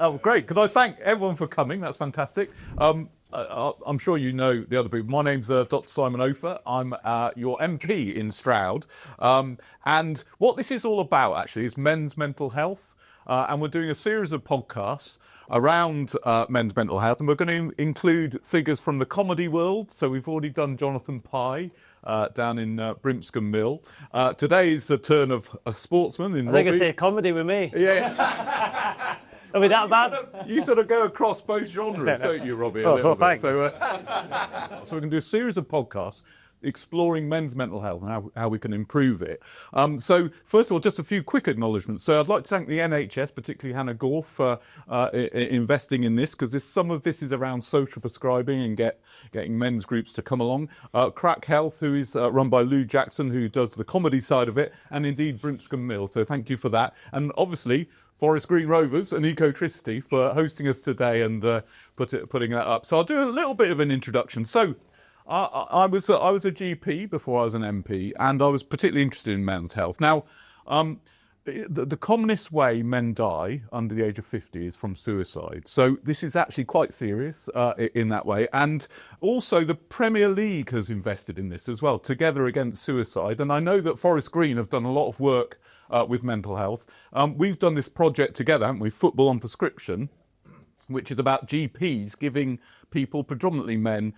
Oh, great. Could I thank everyone for coming? That's fantastic. I'm sure you know the other people. My name's Dr. Simon Opher. I'm your MP in Stroud. And what this is all about, actually, is men's mental health. And we're doing a series of podcasts around men's mental health. And we're going to include figures from the comedy world. So we've already done Jonathan Pye down in Brimscombe Mill. Today's the turn of a sportsman in Robbie. I think I say comedy with me. Yeah. Are we that bad? You sort of go across both genres, don't you, Robbie? Thanks. So we're going to do a series of podcasts exploring men's mental health and how we can improve it. So first of all, just a few quick acknowledgements. So I'd like to thank the NHS, particularly Hannah Gore, for investing in this, because some of this is around social prescribing and getting men's groups to come along. Crack Health, who is run by Lou Jackson, who does the comedy side of it, and indeed Brimscombe Mill. So thank you for that. And obviously, Forest Green Rovers and Ecotricity for hosting us today and putting that up. So I'll do a little bit of an introduction. So I was a GP before I was an MP, and I was particularly interested in men's health. Now, the commonest way men die under the age of 50 is from suicide. So this is actually quite serious in that way. And also the Premier League has invested in this as well, Together Against Suicide. And I know that Forest Green have done a lot of work with mental health. We've done this project together, haven't we? Football on Prescription, which is about GPs giving people, predominantly men,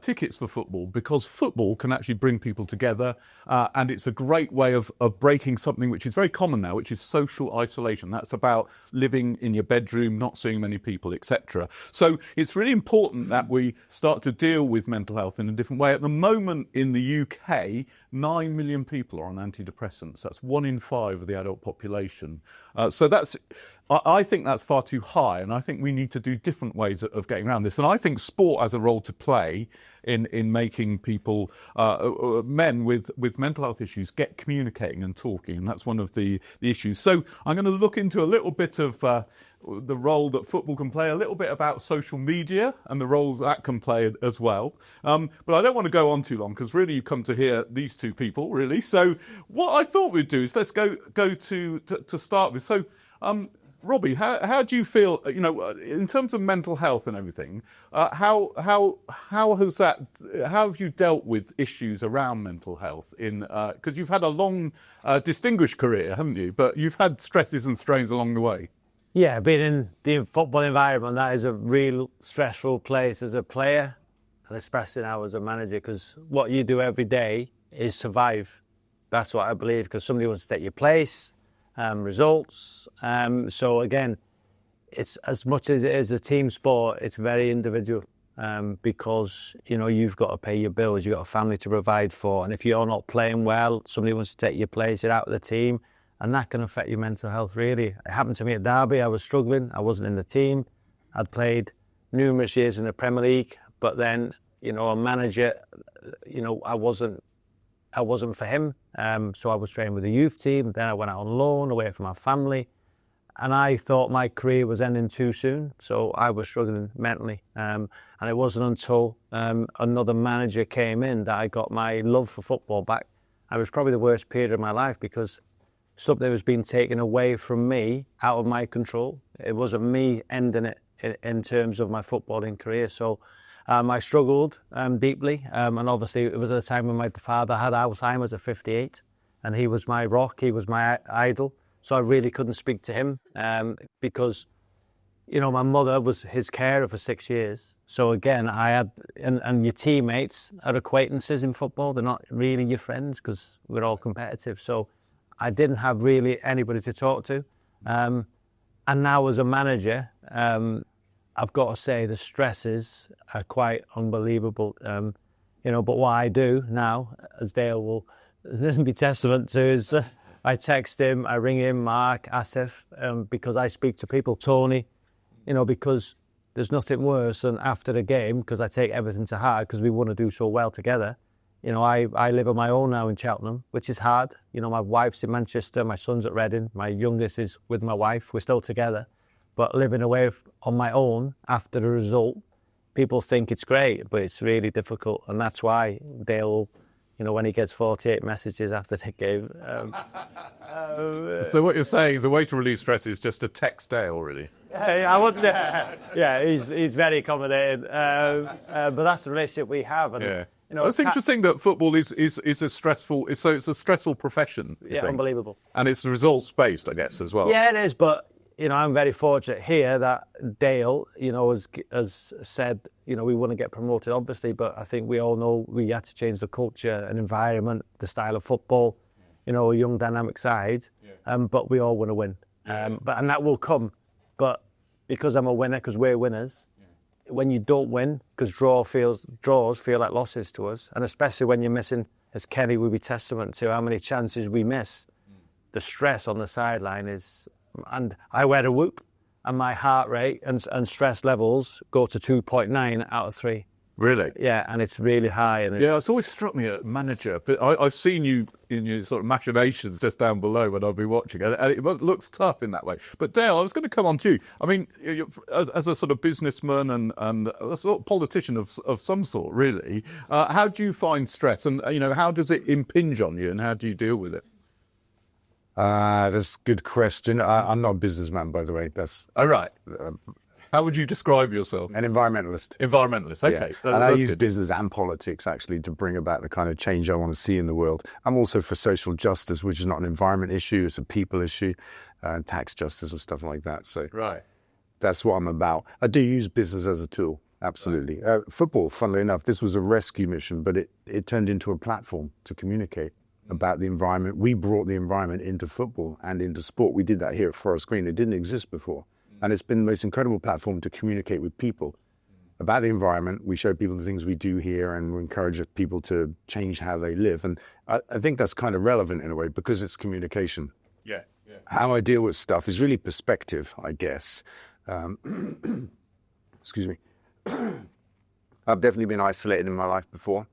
tickets for football, because football can actually bring people together, and it's a great way of breaking something which is very common now, which is social isolation. That's about living in your bedroom, not seeing many people, etc. So it's really important that we start to deal with mental health in a different way. At the moment in the UK, 9 million people are on antidepressants. That's 1 in 5 of the adult population. So I think that's far too high, and I think we need to do different ways of getting around this. And I think sport has a role to play in making people, men with mental health issues, get communicating and talking, and that's one of the issues. So I'm going to look into a little bit of the role that football can play, a little bit about social media and the roles that can play as well. But I don't want to go on too long, because really you come to hear these two people, really. So what I thought we'd do is let's go to start with. So Robbie, how do you feel, in terms of mental health and everything, how have you dealt with issues around mental health because you've had a long, distinguished career, haven't you? But you've had stresses and strains along the way. Yeah, being in the football environment, that is a real stressful place as a player, and especially now as a manager, because what you do every day is survive. That's what I believe, because somebody wants to take your place, results. So again, it's as much as it is a team sport, it's very individual, because you've got to pay your bills, you've got a family to provide for, and if you're not playing well, somebody wants to take your place, you're out of the team, and that can affect your mental health, really. It happened to me at Derby. I was struggling. I wasn't in the team. I'd played numerous years in the Premier League, but then, a manager, I wasn't for him. So I was training with the youth team. Then I went out on loan away from my family, and I thought my career was ending too soon. So I was struggling mentally. And it wasn't until another manager came in that I got my love for football back. It was probably the worst period of my life, because something was being taken away from me, out of my control. It wasn't me ending it in terms of my footballing career. So I struggled deeply, and obviously it was at a time when my father had Alzheimer's at 58, and he was my rock, he was my idol. So I really couldn't speak to him, because my mother was his carer for 6 years. So again, I had, and your teammates are acquaintances in football, they're not really your friends, because we're all competitive. So I didn't have really anybody to talk to. And now as a manager, I've got to say the stresses are quite unbelievable. But what I do now, as Dale will be testament to, is I text him, I ring him, Mark, Asif, because I speak to people, Tony, because there's nothing worse than after the game, because I take everything to heart, because we want to do so well together. I live on my own now in Cheltenham, which is hard. My wife's in Manchester, my son's at Reading, my youngest is with my wife, we're still together. But living away on my own after the result, people think it's great, but it's really difficult. And that's why Dale, when he gets 48 messages after the game. So what you're saying, the way to relieve stress is just to text Dale, really? I wouldn't. Yeah, he's very accommodating. But that's the relationship we have. And, Yeah. you know, It's interesting that football is a stressful. It's a stressful profession. you Yeah, think. unbelievable. And it's results based, I guess, as well. Yeah, it is. But you know, I'm very fortunate here that Dale, you know, has said, you know, we want to get promoted, obviously, but I think we all know we had to change the culture and environment, the style of football, you know, a young dynamic side. But we all want to win. And that will come. But because I'm a winner, because we're winners, when you don't win, because draws feel like losses to us, and especially when you're missing, as Kenny would be testament to how many chances we miss, the stress on the sideline is, and I wear a whoop, and my heart rate and stress levels go to 2.9 out of 3. Really? Yeah, and it's really high. And It's always struck me as manager, but I've seen you in your sort of machinations just down below when I've been watching, and it looks tough in that way. But Dale, I was going to come on to you. I mean, as a sort of businessman and a sort of politician of some sort, really, how do you find stress, and you know, how does it impinge on you, and how do you deal with it? That's a good question. I'm not a businessman, by the way. That's Right. How would you describe yourself? an environmentalist. Environmentalist. Okay. Yeah. And I That's use good. business and politics actually to bring about the kind of change I want to see in the world. I'm also for social justice, which is not an environment issue, it's a people issue, tax justice and stuff like that. So Right. that's what I'm about. I do use business as a tool, absolutely. Football, funnily enough, this was a rescue mission, but it turned into a platform to communicate about the environment. We brought the environment into football and into sport. We did that here at Forest Green. It didn't exist before. And it's been the most incredible platform to communicate with people about the environment. We show people the things we do here, and we encourage people to change how they live. And I think that's kind of relevant in a way because it's communication. Yeah. How I deal with stuff is really perspective, I guess. Excuse me. I've definitely been isolated in my life before.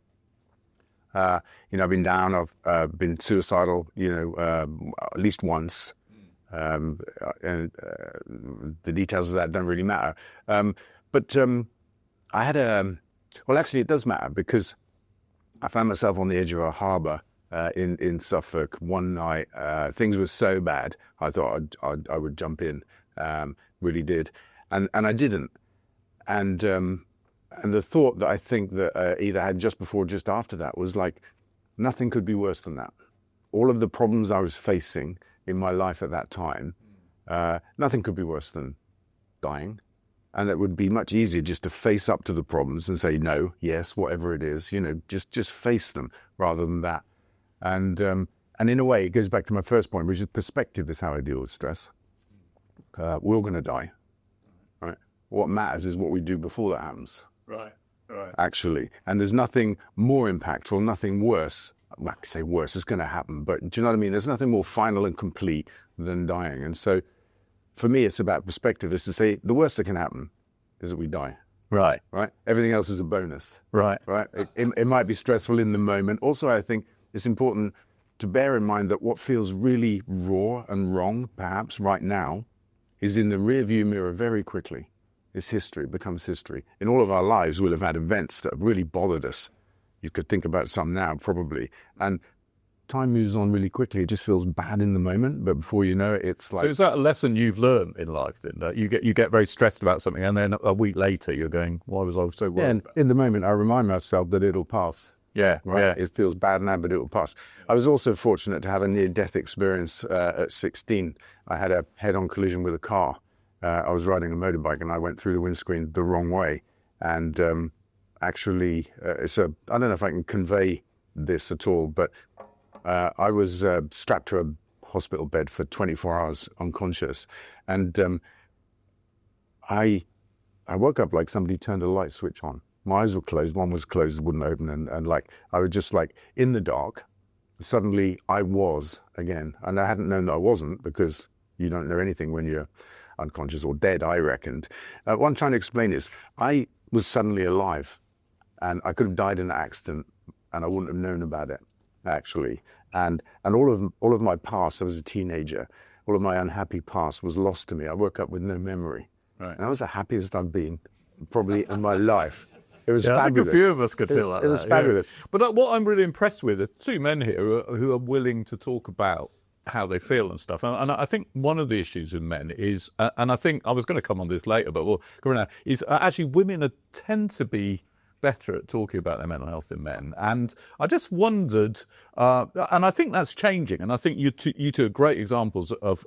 You know, I've been down, I've been suicidal, you know, at least once. And the details of that don't really matter. But I had well, actually it does matter because I found myself on the edge of a harbour in Suffolk one night. Things were so bad, I thought I would jump in, really did. And I didn't. And the thought that I think that either had just before or just after that was like, nothing could be worse than that. All of the problems I was facing in my life at that time, nothing could be worse than dying. And it would be much easier just to face up to the problems and say, no, yes, whatever it is, you know, just face them rather than that. And in a way, it goes back to my first point, which is perspective is how I deal with stress. We're all going to die, right? What matters is what we do before that happens. Right. Actually. And there's nothing more impactful, nothing worse. I can say worse, it's going to happen, but do you know what I mean? There's nothing more final and complete than dying. And so for me, it's about perspective, is to say the worst that can happen is that we die. Right. Right? Everything else is a bonus. Right. Right? It might be stressful in the moment. Also, I think it's important to bear in mind that what feels really raw and wrong, perhaps right now, is in the rearview mirror very quickly. It's history, it becomes history. In all of our lives, we'll have had events that have really bothered us. You could think about some now, probably. And time moves on really quickly. It just feels bad in the moment, but before you know it, it's like... So is that a lesson you've learned in life then? That you get very stressed about something, and then a week later you're going, why was I so worried? and in the moment, I remind myself that it'll pass. Yeah, Right? yeah. It feels bad now, but it will pass. I was also fortunate to have a near-death experience at 16. I had a head-on collision with a car. I was riding a motorbike and I went through the windscreen the wrong way. And actually, I don't know if I can convey this at all, but I was strapped to a hospital bed for 24 hours unconscious. And I woke up like somebody turned a light switch on. My eyes were closed, one was closed, wouldn't open, and like I was just like in the dark. Suddenly I was again, and I hadn't known that I wasn't, because you don't know anything when you're unconscious or dead, I reckoned. What I'm trying to explain is I was suddenly alive, and I could have died in an accident and I wouldn't have known about it, actually. And all of my past, I was a teenager, all of my unhappy past was lost to me. I woke up with no memory. Right. And I was the happiest I've been probably in my life. It was I think fabulous. a few of us could feel like that. It was fabulous. Yeah. But what I'm really impressed with are two men here who are willing to talk about how they feel and stuff. And I think one of the issues in men is, and I think I was going to come on this later, but we'll go now, is actually women tend to be better at talking about their mental health than men. And I just wondered, and I think that's changing, and I think you two are great examples of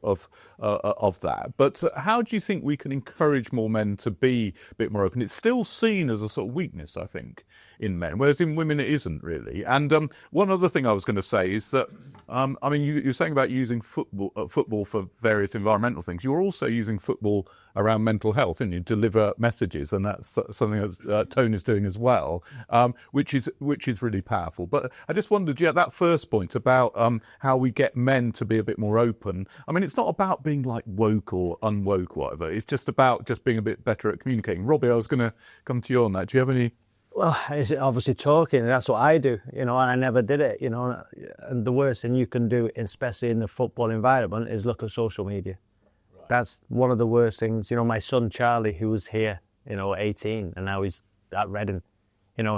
that. But how do you think we can encourage more men to be a bit more open? It's still seen as a sort of weakness, I think, in men, whereas in women it isn't really. And one other thing I was going to say is that, I mean, you're saying about using football for various environmental things. You're also using football around mental health, and you deliver messages, and that's something that Tone is doing as well, which is really powerful. But I just wondered, that first point about how we get men to be a bit more open. I mean, it's not about being like woke or unwoke, whatever. It's just about just being a bit better at communicating. Robbie, I was going to come to you on that. Do you have any? Well, it's obviously talking. That's what I do, and I never did it, And the worst thing you can do, especially in the football environment, is look at social media. Right. That's one of the worst things. My son Charlie, who was here, 18, and now he's at Reading.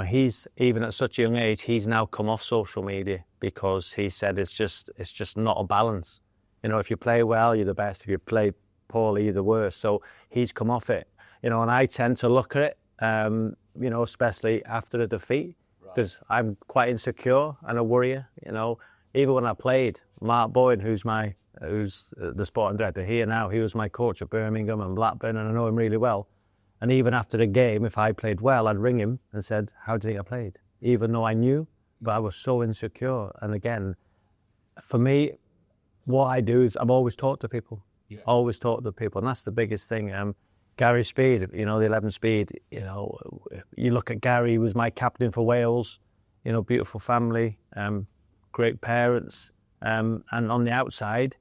He's, even at such a young age, he's now come off social media because he said it's just not a balance. If you play well, you're the best. If you play poorly, you're the worst. So he's come off it. And I tend to look at it. Especially after a defeat, because I'm quite insecure and a worrier. Even when I played, Mark Bowen, who's the sporting director here now, he was my coach at Birmingham and Blackburn, and I know him really well. And even after the game, if I played well, I'd ring him and said, "How do you think I played?" Even though I knew, but I was so insecure. And again, for me, what I do is I've always talked to people, and that's the biggest thing. Gary Speed, the 11 speed, you look at Gary, he was my captain for Wales, beautiful family, great parents. And on the outside,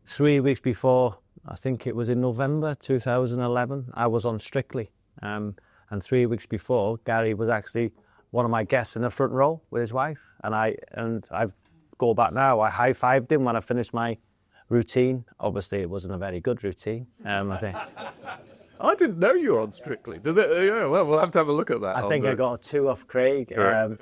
3 weeks before, I think it was in November 2011, I was on Strictly. And 3 weeks before, Gary was actually one of my guests in the front row with his wife. And I go back now, I high-fived him when I finished my routine. Obviously, it wasn't a very good routine, I think. I didn't know you were on Strictly. Did it? Yeah, well, we'll have to have a look at that. I think I got a 2 off Craig. Right.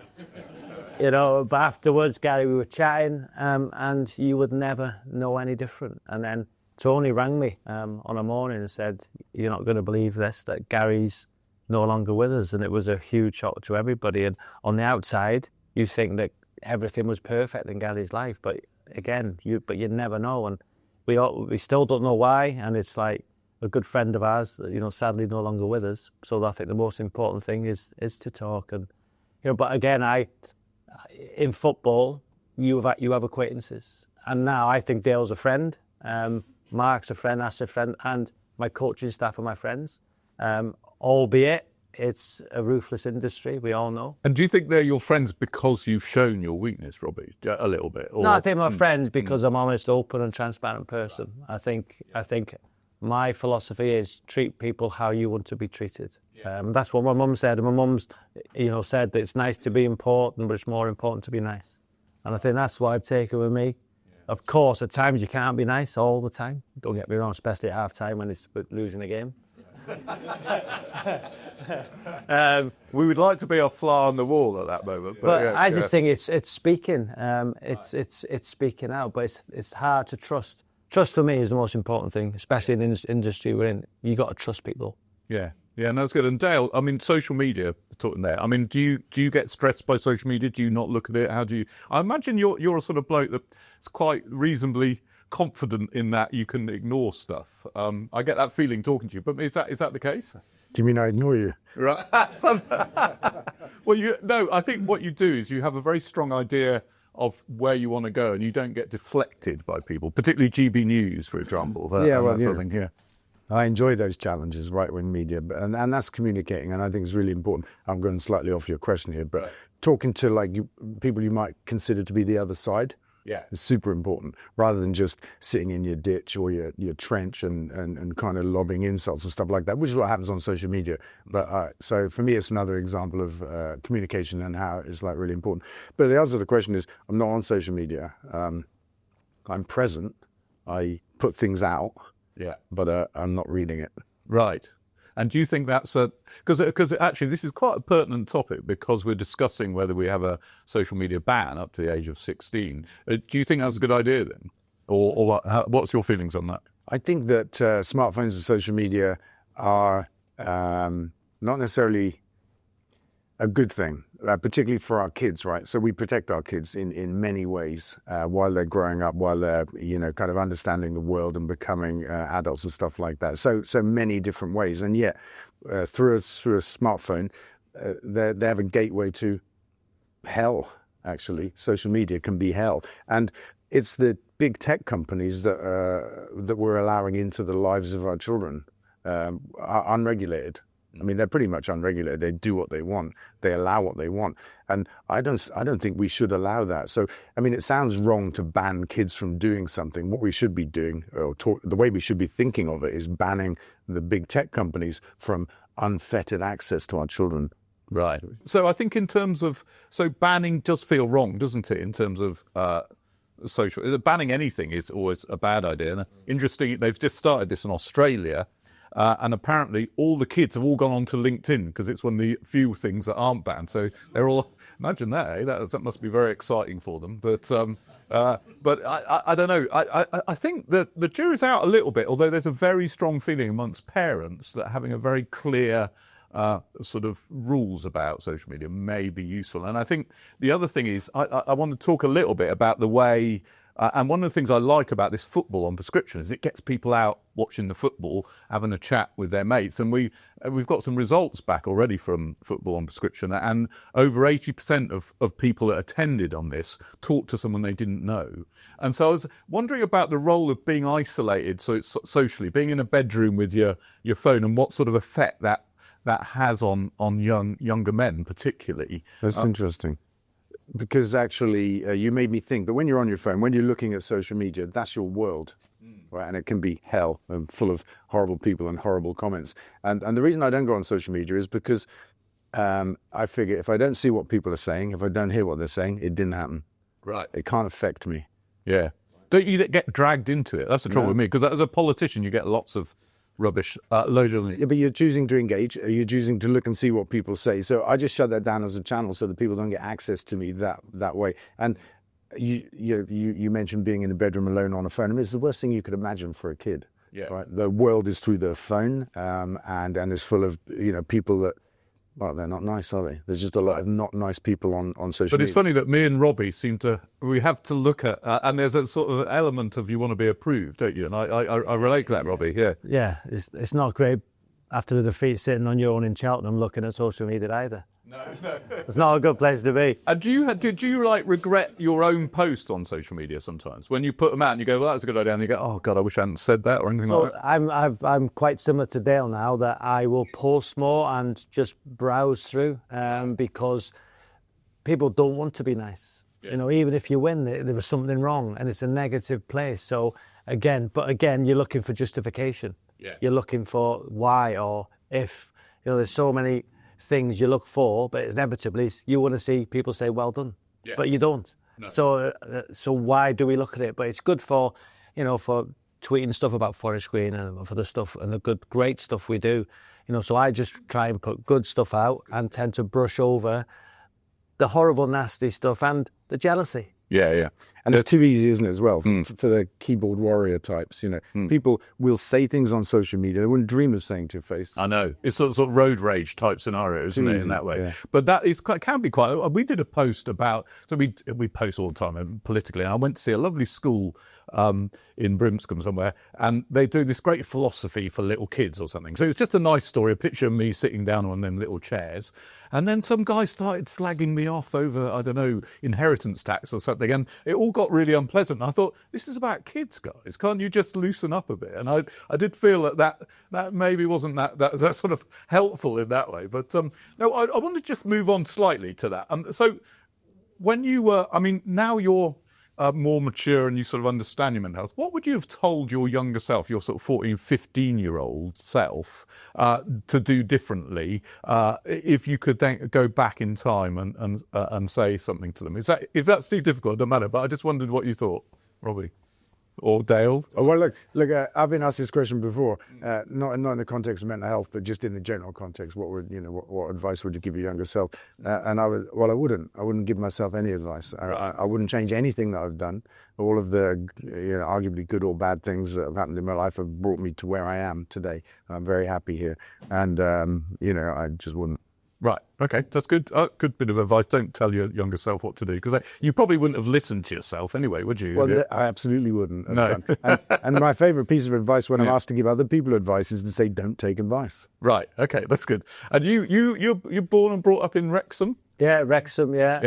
But afterwards, Gary, we were chatting, and you would never know any different. And then Tony rang me on a morning and said, "You're not going to believe this, that Gary's no longer with us." And it was a huge shock to everybody. And on the outside, you think that everything was perfect in Gary's life, but again, you never know. And we still don't know why. And it's like, a good friend of ours, sadly no longer with us. So I think the most important thing is to talk. And but again, in football, you have acquaintances, and now I think Dale's a friend, Mark's a friend, Ash a friend, and my coaching staff are my friends. Albeit it's a ruthless industry, we all know. And do you think they're your friends because you've shown your weakness, Robbie, a little bit? Or? No, I think they're friends because I'm an honest, open, and transparent person. I think. My philosophy is treat people how you want to be treated. Yeah. That's what my mum said. And my mum's, said that it's nice to be important, but it's more important to be nice. And I think that's what I've taken with me. Yeah. Of course, at times you can't be nice all the time. Don't get me wrong, especially at half time when it's losing the game. We would like to be a fly on the wall at that moment. But I just think it's speaking. It's speaking out, but it's hard to trust. Trust for me is the most important thing, especially in the industry we're in. You got to trust people. Yeah, no, that's good. And Dale, I mean, social media, talking there. I mean, do you get stressed by social media? Do you not look at it? How do you? I imagine you're a sort of bloke that's quite reasonably confident in that you can ignore stuff. I get that feeling talking to you. But is that the case? Do you mean I ignore you? Right. Well, I think what you do is you have a very strong idea of where you want to go, and you don't get deflected by people, particularly GB News, for example. Yeah. I enjoy those challenges, right-wing media, and that's communicating, and I think it's really important. I'm going slightly off your question here, but talking to people you might consider to be the other side, is super important, rather than just sitting in your ditch or your trench and kind of lobbing insults and stuff like that, which is what happens on social media. But so for me, it's another example of communication and how it's really important. But the answer to the question is, I'm not on social media. I'm present. I put things out. Yeah, but I'm not reading it. Right. And do you think that's because actually this is quite a pertinent topic, because we're discussing whether we have a social media ban up to the age of 16. Do you think that's a good idea then? or what's your feelings on that? I think that smartphones and social media are not necessarily a good thing, particularly for our kids, right? So we protect our kids in many ways while they're growing up, while they're, kind of understanding the world and becoming adults and stuff like that. So many different ways. And yet, through a smartphone, they have a gateway to hell, actually. Social media can be hell. And it's the big tech companies that we're allowing into the lives of our children, are unregulated. I mean, they're pretty much unregulated. They do what they want. They allow what they want. And I don't think we should allow that. So, I mean, it sounds wrong to ban kids from doing something. What we should be doing, the way we should be thinking of it, is banning the big tech companies from unfettered access to our children. Right. So I think in terms of, banning does feel wrong, doesn't it, in terms of social, banning anything is always a bad idea. And interesting, they've just started this in Australia. And apparently all the kids have all gone on to LinkedIn because it's one of the few things that aren't banned. So they're all, imagine that, eh? That must be very exciting for them. But I don't know. I think that the jury's out a little bit, although there's a very strong feeling amongst parents that having a very clear sort of rules about social media may be useful. And I think the other thing is I want to talk a little bit about the way, and one of the things I like about this football on prescription is it gets people out watching the football, having a chat with their mates. And we've got some results back already from football on prescription, and over 80% of people that attended on this talked to someone they didn't know. And so I was wondering about the role of being isolated socially, being in a bedroom with your phone, and what sort of effect that has on younger men particularly. That's interesting. Because actually, you made me think that when you're on your phone, when you're looking at social media, that's your world, right? And it can be hell and full of horrible people and horrible comments. And the reason I don't go on social media is because I figure if I don't see what people are saying, if I don't hear what they're saying, it didn't happen. Right. It can't affect me. Yeah. Don't you get dragged into it? That's the trouble with me, because as a politician, you get lots of rubbish loaded on you. Yeah, but you're choosing to engage. You're choosing to look and see what people say. So I just shut that down as a channel so that people don't get access to me that way. And you mentioned being in a bedroom alone on a phone. I mean, it's the worst thing you could imagine for a kid. Yeah. Right. The world is through their phone, and it's full of people that, well, they're not nice, are they? There's just a lot of not nice people on social media. But it's funny that me and Robbie we have to look at, and there's a sort of element of you want to be approved, don't you? And I relate to that, Robbie, yeah. Yeah, it's not great after the defeat sitting on your own in Cheltenham looking at social media either. No. It's not a good place to be. And did you regret your own posts on social media sometimes? When you put them out and you go, well, that was a good idea, and you go, oh, God, I wish I hadn't said that or anything like that? I'm quite similar to Dale now, that I will post more and just browse through because people don't want to be nice. Yeah. Even if you win, there was something wrong and it's a negative place. So again, you're looking for justification. Yeah. You're looking for why or if. There's so many things you look for, but inevitably you want to see people say well done, but you don't. No. So why do we look at it? But it's good for for tweeting stuff about Forest Green and for the stuff and the great stuff we do. So I just try and put good stuff out and tend to brush over the horrible, nasty stuff and the jealousy. Yeah. And it's too easy, isn't it, as well, for the keyboard warrior types, People will say things on social media they wouldn't dream of saying to your face. I know. It's sort of road rage type scenario, isn't it, in that way? Yeah. But that can be quite... We did a post about... So we post all the time politically, and I went to see a lovely school in Brimscombe somewhere, and they do this great philosophy for little kids or something. So it's just a nice story, a picture of me sitting down on them little chairs, and then some guy started slagging me off over, I don't know, inheritance tax or something, and it all got really unpleasant. And I thought, this is about kids, guys. Can't you just loosen up a bit? And I did feel that maybe wasn't that sort of helpful in that way. But no, I want to just move on slightly to that. So when you were, now you're more mature and you sort of understand your mental health, what would you have told your younger self, your sort of 14, 15-year-old self, to do differently if you could then go back in time and say something to them? If that's too difficult, it doesn't matter, but I just wondered what you thought, Robbie. or Dale? Oh, well, look. I've been asked this question before, not in the context of mental health, but just in the general context. What advice would you give your younger self? And I wouldn't give myself any advice. I wouldn't change anything that I've done. All of the arguably good or bad things that have happened in my life have brought me to where I am today. I'm very happy here, and I just wouldn't. Right. Okay. That's good. Good bit of advice. Don't tell your younger self what to do, because you probably wouldn't have listened to yourself anyway, would you? Well, I absolutely wouldn't have No. done. And my favourite piece of advice when I'm asked to give other people advice is to say, don't take advice. Right. Okay. That's good. And you're born and brought up in Wrexham? Yeah, Wrexham, yeah.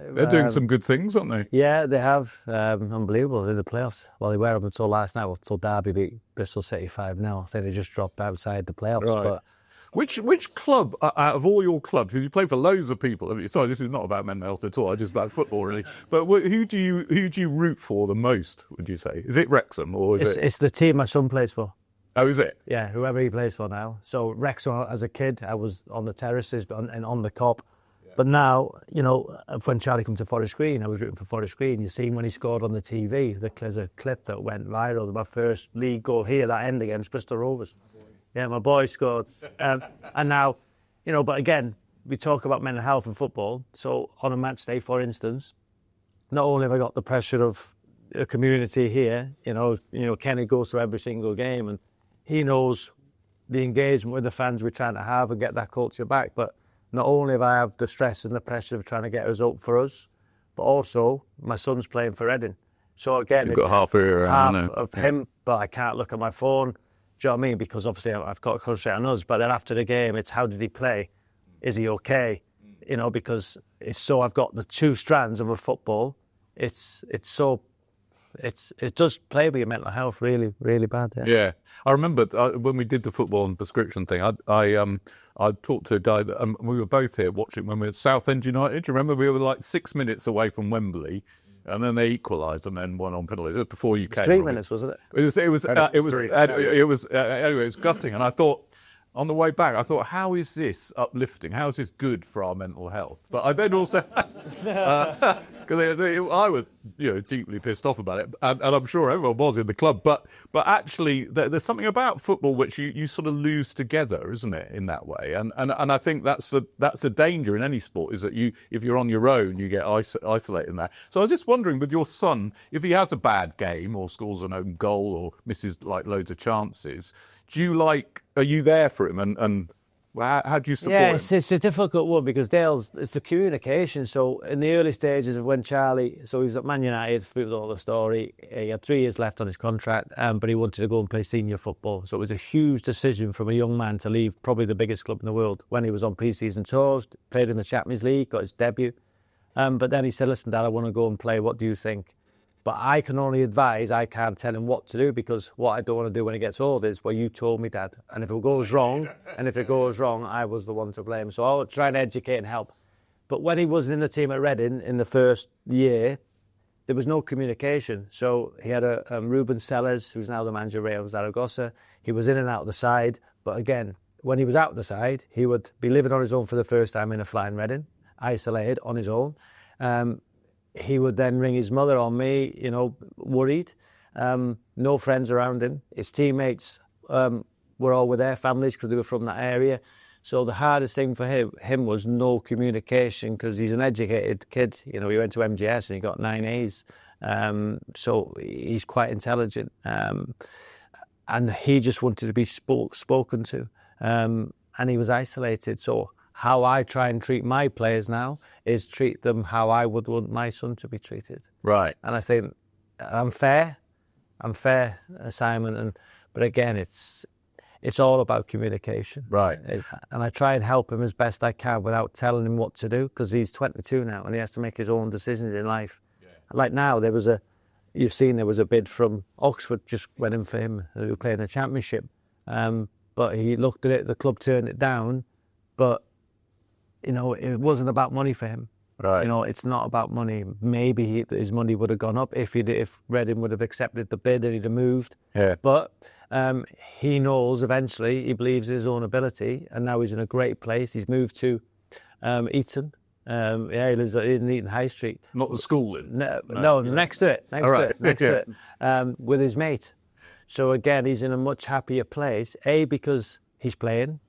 They're doing some good things, aren't they? Yeah, they have. Unbelievable. They're in the playoffs. Well, they were up until last night, until Derby beat Bristol City 5-0. I think they just dropped outside the playoffs. Right. But Which club out of all your clubs? Because you play for loads of people. Sorry, this is not about mental health at all. It's just about football, really. But who do you root for the most? Would you say? Is it Wrexham or is it? It's the team my son plays for. Oh, is it? Yeah, whoever he plays for now. So Wrexham, as a kid, I was on the terraces and on the Cop. But now, when Charlie comes to Forest Green, I was rooting for Forest Green. You see when he scored on the TV, there's a clip that went viral. My first league goal here, that end against Bristol Rovers. Yeah, my boy scored. And now, but again, we talk about mental health and football. So on a match day, for instance, not only have I got the pressure of a community here, Kenny goes to every single game and he knows the engagement with the fans we're trying to have and get that culture back. But not only have I have the stress and the pressure of trying to get a result for us, but also my son's playing for Reading. So again, You've got half of him, but I can't look at my phone. Do you know what I mean? Because obviously I've got to concentrate on us. But then after the game, it's how did he play? Is he okay? Because I've got the two strands of a football. It does play with your mental health really, really bad. Yeah. I remember when we did the football and prescription thing, I talked to a guy that we were both here watching when we were at Southend United. Do you remember we were like 6 minutes away from Wembley? And then they equalised and then won on penalties. It was before you came. 3 minutes, wasn't it? It was anyway, it was gutting. And I thought, on the way back, I thought, how is this uplifting? How is this good for our mental health? But I then also, because I was, deeply pissed off about it, and I'm sure everyone was in the club. But actually, there's something about football which you sort of lose together, isn't it? In that way, and I think that's a danger in any sport, is that if you're on your own, you get isolated in that. So I was just wondering, with your son, if he has a bad game or scores an own goal or misses like loads of chances, are you there for him and how do you support him? It's a difficult one because it's the communication. So in the early stages of when Charlie, so he was at Man United, through all the story, he had 3 years left on his contract, but he wanted to go and play senior football. So it was a huge decision from a young man to leave probably the biggest club in the world when he was on pre-season tours, played in the Champions League, got his debut. But then he said, listen, Dad, I want to go and play. What do you think? But I can only advise, I can't tell him what to do, because what I don't want to do when he gets old is, well, you told me, Dad. And if it goes wrong, I was the one to blame. So I'll try and educate and help. But when he wasn't in the team at Reading in the first year, there was no communication. So he had a Ruben Sellers, who's now the manager of Real Zaragoza. He was in and out of the side. But again, when he was out of the side, he would be living on his own for the first time in a flying Reading, isolated on his own. He would then ring his mother or me, worried. No friends around him. His teammates were all with their families because they were from that area. So the hardest thing for him was no communication, because he's an educated kid. He went to MGS and he got 9 A's. So he's quite intelligent. And he just wanted to be spoken to. And he was isolated. So how I try and treat my players now is treat them how I would want my son to be treated. Right. And I think I'm fair, Simon. But again, it's all about communication. Right. And I try and help him as best I can without telling him what to do, because he's 22 now and he has to make his own decisions in life. Yeah. Like now, there was a bid from Oxford just went in for him, who were playing the Championship. But he looked at it, the club turned it down, but it wasn't about money for him. Right. It's not about money. Maybe his money would have gone up if Reading would have accepted the bid and he'd have moved. Yeah. But he knows eventually, he believes in his own ability, and now he's in a great place. He's moved to Eton, Yeah, he lives in Eaton High Street. Not the school in. No, next to it. Next to it. With his mate. So again, he's in a much happier place. A, because he's playing,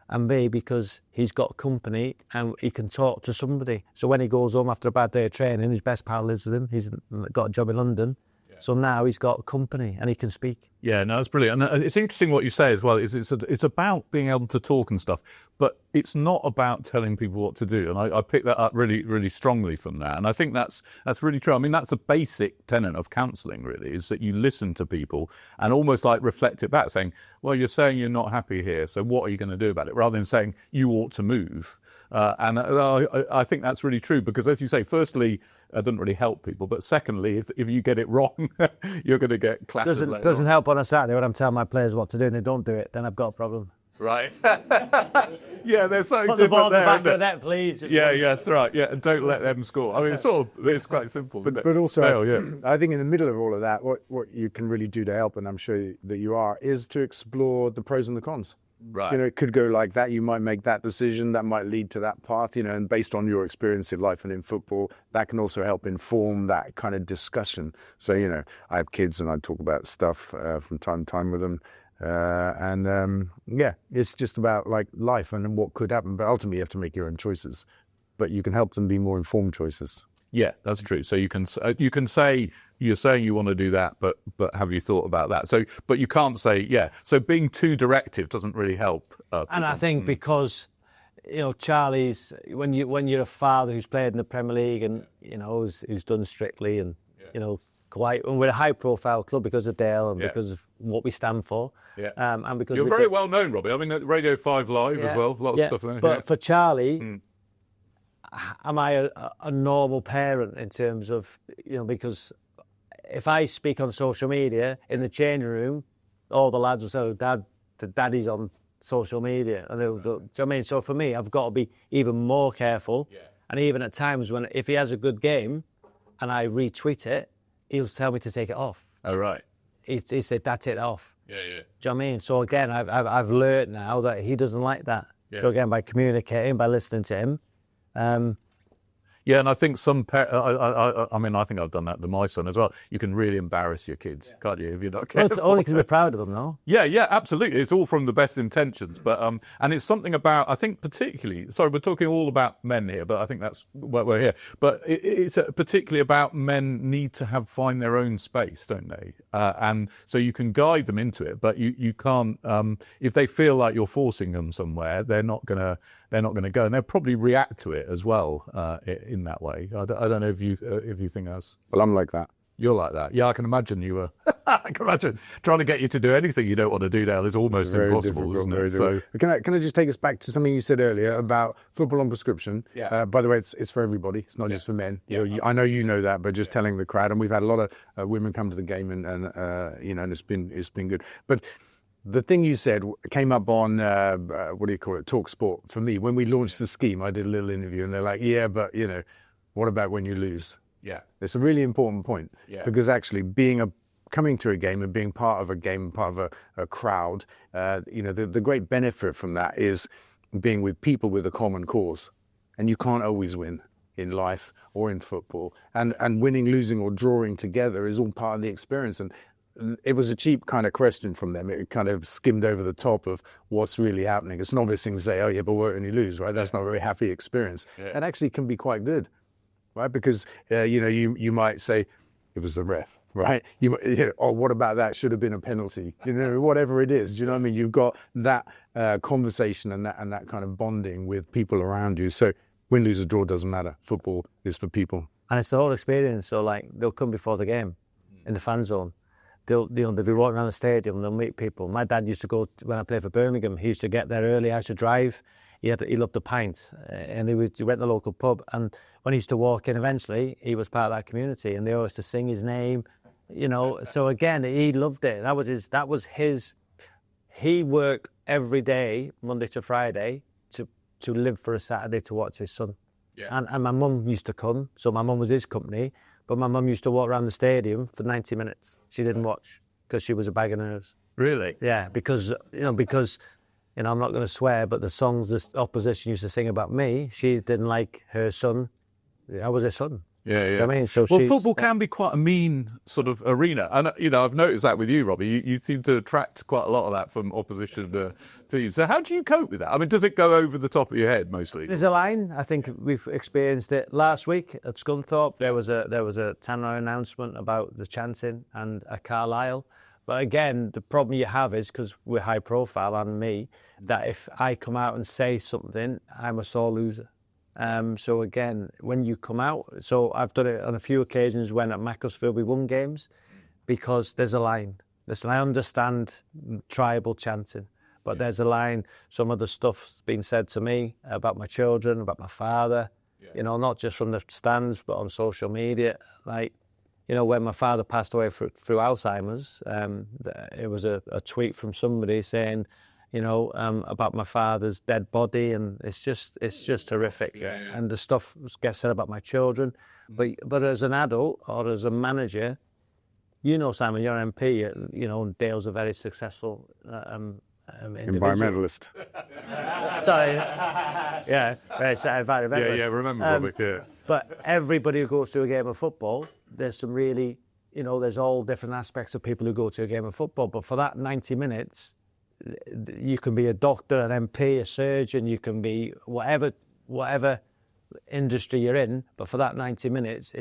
and B, because he's got company and he can talk to somebody. So when he goes home after a bad day of training, his best pal lives with him. He's got a job in London. So now he's got company and he can speak. Yeah, no, it's brilliant. And it's interesting what you say as well. It's about being able to talk and stuff, but it's not about telling people what to do. And I picked that up really, really strongly from that. And I think that's really true. I mean, that's a basic tenet of counselling, really, is that you listen to people and almost like reflect it back, saying, well, you're saying you're not happy here, so what are you going to do about it? Rather than saying you ought to move. And I think that's really true because, as you say, firstly, it doesn't really help people. But secondly, if you get it wrong, you're going to get clattered. Doesn't help on a Saturday when I'm telling my players what to do and they don't do it. Then I've got a problem. Right. Yeah, there's something Put the ball different in the back of there. the net, please. Yeah, that's right. Yeah, and don't let them score. I mean, it's quite simple. But also, I think in the middle of all of that, what you can really do to help, and I'm sure that you are, is to explore the pros and the cons. Right. You know, it could go like that. You might make that decision that might lead to that path, you know, and based on your experience in life and in football, that can also help inform that kind of discussion. So, you know, I have kids and I talk about stuff from time to time with them. Yeah, it's just about like life and what could happen. But ultimately, you have to make your own choices. But you can help them be more informed choices. Yeah, that's true. So you can say you're saying you want to do that, but have you thought about that? So, but you can't say So being too directive doesn't really help. And I think because Charlie's when you're a father who's played in the Premier League and who's done Strictly and quite, and we're a high-profile club because of Dale and because of what we stand for. Yeah. And because you're very well known, Robbie. I mean, at Radio 5 Live as well, lots of stuff there. But for Charlie. Am I a normal parent in terms of, because if I speak on social media in the changing room, all the lads will say, Daddy's on social media. And do you know what I mean? So for me, I've got to be even more careful. Yeah. And even at times if he has a good game and I retweet it, he'll tell me to take it off. Oh, right. He said, that's it off. Yeah, yeah. Do you know what I mean? So again, I've learned now that he doesn't like that. Yeah. So again, by communicating, by listening to him, yeah, and I think I mean, I think I've done that to my son as well. You can really embarrass your kids, can't you, if you're not careful? Well, it's only because we're proud of them, no? Yeah, absolutely. It's all from the best intentions, but and it's something about, I think particularly, sorry, we're talking all about men here, but I think that's why we're here. But it's particularly about men need to find their own space, don't they? And so you can guide them into it, but you can't. If they feel like you're forcing them somewhere, they're not gonna go, and they'll probably react to it as well in that way. I don't know if you think that's. Well, I'm like that. You're like that. Yeah, I can imagine you were. I can imagine trying to get you to do anything you don't want to do now is almost impossible, isn't it? So can I just take us back to something you said earlier about football on prescription? Yeah. By the way, it's for everybody. It's not just for men. Yeah. I know you know that, but just telling the crowd, and we've had a lot of women come to the game, and it's been good. But the thing you said came up on, what do you call it, Talk Sport for me. When we launched the scheme, I did a little interview and they're like, yeah, but, what about when you lose? Yeah. It's a really important point because actually coming to a game and being part of a game, part of a crowd, the great benefit from that is being with people with a common cause. And you can't always win in life or in football. And winning, losing or drawing together is all part of the experience. And it was a cheap kind of question from them. It kind of skimmed over the top of what's really happening. It's an obvious thing to say, oh yeah, but what when you lose, right? That's not a very happy experience. Yeah. It actually can be quite good, right? Because, you might say, it was the ref, right? Or what about that? Should have been a penalty, whatever it is. Do you know what I mean? You've got that conversation and that kind of bonding with people around you. So win, lose or draw doesn't matter. Football is for people. And it's the whole experience. So like they'll come before the game in the fan zone. They'll be walking around the stadium, they'll meet people. My dad used to go, when I played for Birmingham, he used to get there early, I used to drive. He loved the pint, and he went to the local pub. And when he used to walk in eventually, he was part of that community, and they always used to sing his name, So again, he loved it. That was his, he worked every day, Monday to Friday, to live for a Saturday to watch his son. Yeah. And my mum used to come, so my mum was his company. But my mum used to walk around the stadium for 90 minutes. She didn't watch because she was a bag of nerves. Really? Yeah, because I'm not going to swear, but the songs the opposition used to sing about me, she didn't like her son. I was her son. Yeah, yeah. Do you know what I mean? So well, football can be quite a mean sort of arena. And, I've noticed that with you, Robbie. You seem to attract quite a lot of that from opposition teams. So how do you cope with that? I mean, does it go over the top of your head mostly? There's a line. I think we've experienced it last week at Scunthorpe. There was a tannoy announcement about the chanting and a Carlisle. But again, the problem you have is, because we're high profile, and me, that if I come out and say something, I'm a sore loser. So again, when you come out, so I've done it on a few occasions when at Macclesfield we won games, because there's a line. Listen, I understand tribal chanting, but there's a line. Some of the stuff's been said to me about my children, about my father, not just from the stands, but on social media. Like, when my father passed away through Alzheimer's, it was a tweet from somebody saying, about my father's dead body, and it's just horrific. Yeah. And the stuff gets said about my children, but as an adult or as a manager, Simon, you're MP. Dale's a very successful Environmentalist. Sorry, yeah, very environmentalist. Yeah, remember, Robbie, yeah. But everybody who goes to a game of football, there's some really, there's all different aspects of people who go to a game of football. But for that 90 minutes, you can be a doctor, an MP, a surgeon, you can be whatever industry you're in. But for that 90 minutes,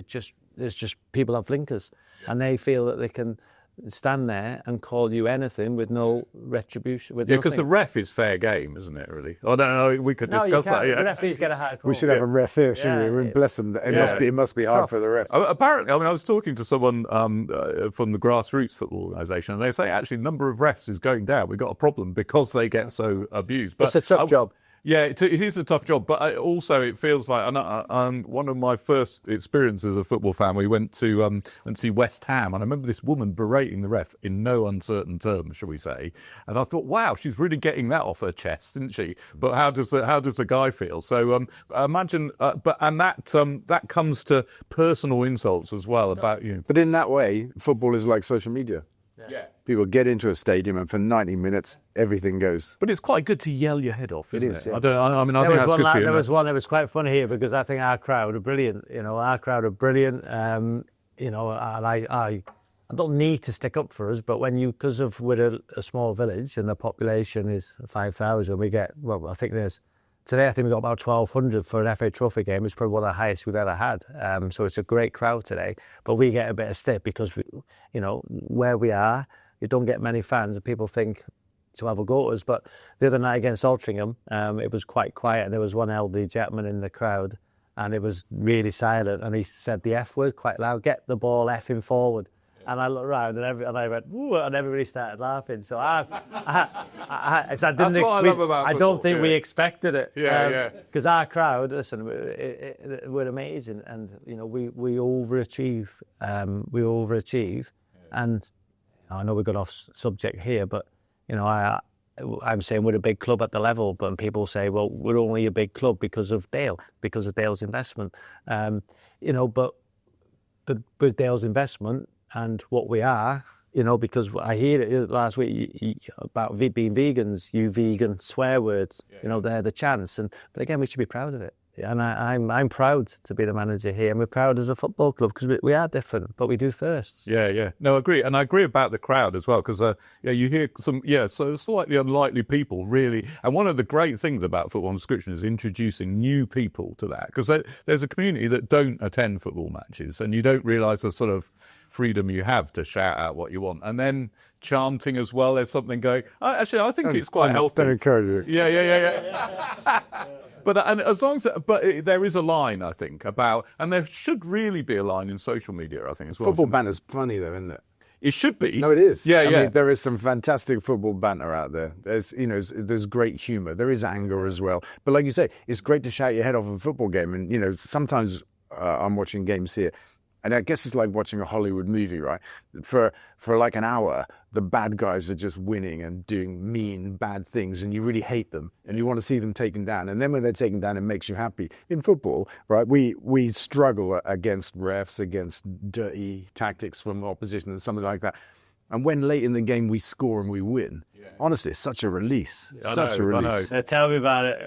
there's just people have blinkers, and they feel that they can stand there and call you anything with no retribution. Because the ref is fair game, isn't it, really? I don't know, we could discuss that. Yeah. The referees get a high call. We should have a ref here, shouldn't we? Bless them. It must be hard for the ref. Apparently, I was talking to someone from the grassroots football organisation, and they say actually the number of refs is going down. We've got a problem because they get so abused. But it's a tough job. Yeah, it is a tough job, but also it feels like, one of my first experiences as a football fan, we went to see West Ham, and I remember this woman berating the ref in no uncertain terms, shall we say, and I thought, wow, she's really getting that off her chest, didn't she? But how does the guy feel? So imagine, that comes to personal insults as well about you. But in that way, football is like social media. Yeah. People get into a stadium and for 90 minutes, everything goes. But it's quite good to yell your head off, isn't it? Yeah. I think that's good for you. There was one that was quite funny here, because I think our crowd are brilliant. Our crowd are brilliant. And I don't need to stick up for us, but because we're a small village and the population is 5,000, we get, today I think we got about 1,200 for an FA Trophy game. It's probably one of the highest we've ever had. So it's a great crowd today. But we get a bit of stick because, where we are, you don't get many fans, and people think to have a go at us. But the other night against Altrincham, it was quite quiet, and there was one elderly gentleman in the crowd, and it was really silent, and he said the F word quite loud, "Get the ball effing forward." And I looked around and I went, "Ooh," and everybody started laughing. So I That's what I love about football. I don't think we expected it. Yeah. Because our crowd, listen, we're amazing, and we overachieve. And I know we got off subject here, but I'm saying we're a big club at the level, but people say, well, we're only a big club because of Dale's investment. But with Dale's investment and what we are, because I hear it last week about being vegans, you vegan swear words, they're the chance. But again, we should be proud of it. And I'm proud to be the manager here, and we're proud as a football club because we are different, but we do first. Yeah. No, I agree. And I agree about the crowd as well, because you hear some, so slightly unlikely people, really. And one of the great things about football subscription is introducing new people to that, because there's a community that don't attend football matches, and you don't realise the sort of freedom you have to shout out what you want. And then chanting as well, there's something going. Actually, I think it's quite healthy. Don't encourage you. Yeah. But there is a line, I think, and there should really be a line in social media, I think, as well. Football banter's funny, though, isn't it? It should be. No, it is. Yeah. I mean, there is some fantastic football banter out there. There's great humour. There is anger as well. But like you say, it's great to shout your head off in a football game. And sometimes I'm watching games here, and I guess it's like watching a Hollywood movie, right? For like an hour, the bad guys are just winning and doing mean, bad things, and you really hate them, and you want to see them taken down. And then when they're taken down, it makes you happy. In football, right, we struggle against refs, against dirty tactics from opposition and something like that. And when late in the game we score and we win, honestly, it's such a release. Such a release. Tell me about it.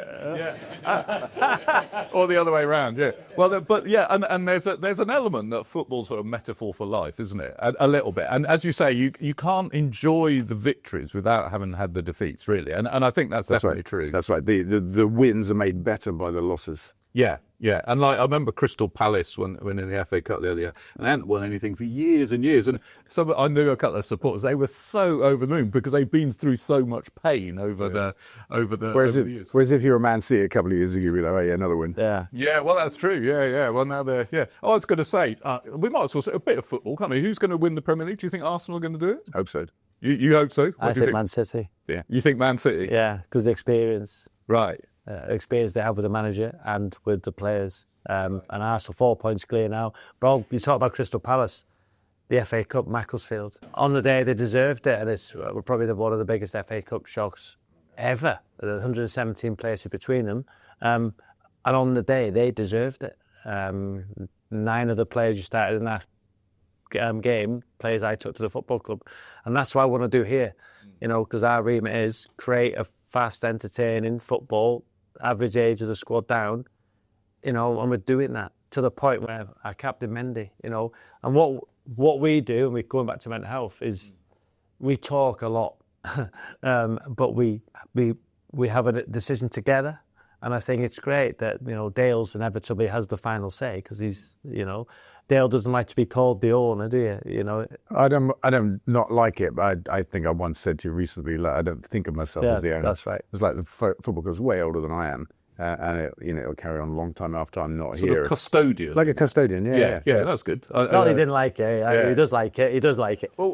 Or the other way around, yeah. Well, but yeah, and there's an element that football's sort of metaphor for life, isn't it? A little bit. And as you say, you can't enjoy the victories without having had the defeats, really. And I think that's definitely true. That's right. The wins are made better by the losses. Yeah, yeah. And like I remember Crystal Palace when in the FA Cup the other year, and they hadn't won anything for years and years. And so I knew a couple of supporters, they were so over the moon because they've been through so much pain over the years. Whereas if you're a Man City a couple of years ago, you'd be like, oh yeah, another win. Yeah. Yeah, well, that's true. Yeah. Well, now they're, yeah. I was going to say, we might as well say a bit of football, can't we? Who's going to win the Premier League? Do you think Arsenal are going to do it? Hope so. You hope so? I think Man City. Yeah. You think Man City? Yeah, because the experience. Right. Experience they have with the manager and with the players. And Arsenal 4 points clear now. Bro, you talk about Crystal Palace, the FA Cup, Macclesfield. On the day they deserved it, and it's probably one of the biggest FA Cup shocks ever. There's 117 places between them. And on the day, they deserved it. 9 of the players who started in that game, players I took to the football club. And that's what I want to do here, because our remit is create a fast, entertaining football, average age of the squad down, and we're doing that to the point where our captain Mendy, and what we do, and we're going back to mental health, is we talk a lot, but we have a decision together, and I think it's great that Dale's inevitably has the final say because he's Dale doesn't like to be called the owner, do you? I don't not like it, but I think I once said to you recently, like, I don't think of myself as the owner. That's right. It's like the football club's way older than I am, and it'll carry on a long time after I'm not sort here. of custodian. Like a custodian, yeah. Yeah, that's good. He didn't like it. He does like it. He does like it. Well,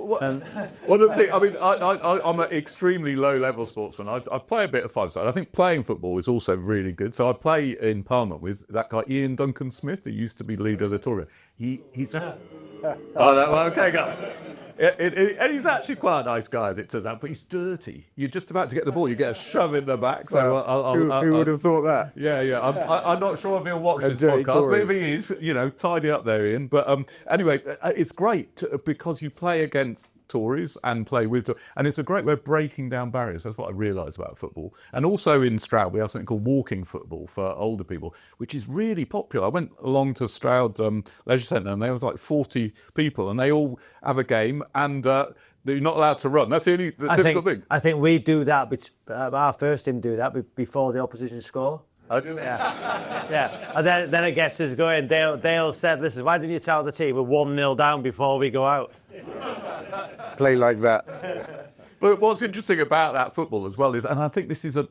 one of the things, I mean, I'm an extremely low-level sportsman. I play a bit of five-side. I think playing football is also really good. So I play in Parliament with that guy, Ian Duncan Smith, who used to be leader of the Tory. He's okay, guys. And he's actually quite a nice guy, as it turns out, but he's dirty. You're just about to get the ball, you get a shove in the back. So who would have thought that? Yeah. I'm not sure if he'll watch this podcast, Tory. but if he is, tidy up there, Ian. But anyway, it's great because you play against Tories and play with, and it's a great way of breaking down barriers. That's what I realised about football. And also in Stroud, we have something called walking football for older people, which is really popular. I went along to Stroud Leisure Centre, and there was like 40 people, and they all have a game, and they're not allowed to run. That's the only difficult thing. I think we do that, but our first team do that before the opposition score. Oh, do they? Yeah. And then it gets us going. Dale said, listen, why didn't you tell the team we're 1-0 down before we go out? Play like that. But what's interesting about that football as well is, and I think this is a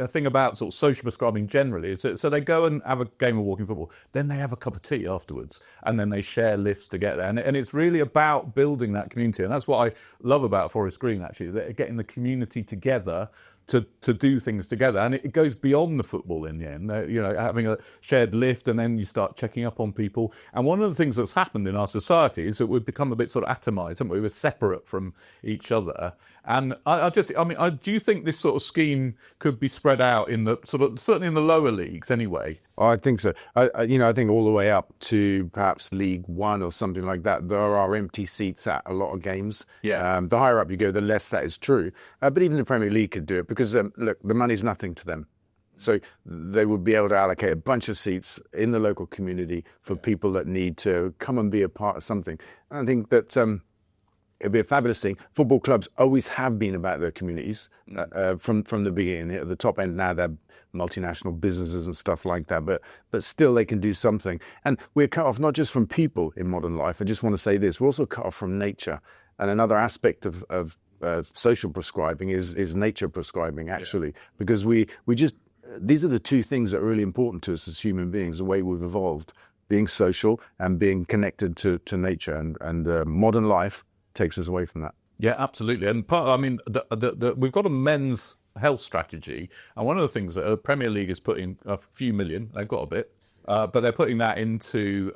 thing about sort of social prescribing generally, is so they go and have a game of walking football, then they have a cup of tea afterwards, and then they share lifts to get there. And it's really about building that community. And that's what I love about Forest Green, actually, that getting the community together to do things together, and it goes beyond the football in the end. Having a shared lift, and then you start checking up on people. And one of the things that's happened in our society is that we've become a bit sort of atomised, haven't we? We're separate from each other. And do you think this sort of scheme could be spread out in the sort of, certainly in the lower leagues anyway? I think so. I think all the way up to perhaps League One or something like that, there are empty seats at a lot of games. Yeah. The higher up you go, the less that is true. But even the Premier League could do it because, look, the money's nothing to them. So they would be able to allocate a bunch of seats in the local community for people that need to come and be a part of something. And I think that it'd be a fabulous thing. Football clubs always have been about their communities from the beginning. At the top end now, they're multinational businesses and stuff like that, but still they can do something. And we're cut off not just from people in modern life. I just want to say this: we're also cut off from nature. And another aspect of social prescribing is nature prescribing, actually, because we just these are the two things that are really important to us as human beings, the way we've evolved, being social and being connected to nature, and modern life takes us away from that. Yeah, absolutely. And we've got a men's health strategy, and one of the things that the Premier League is putting a few million, they've got a bit, but they're putting that into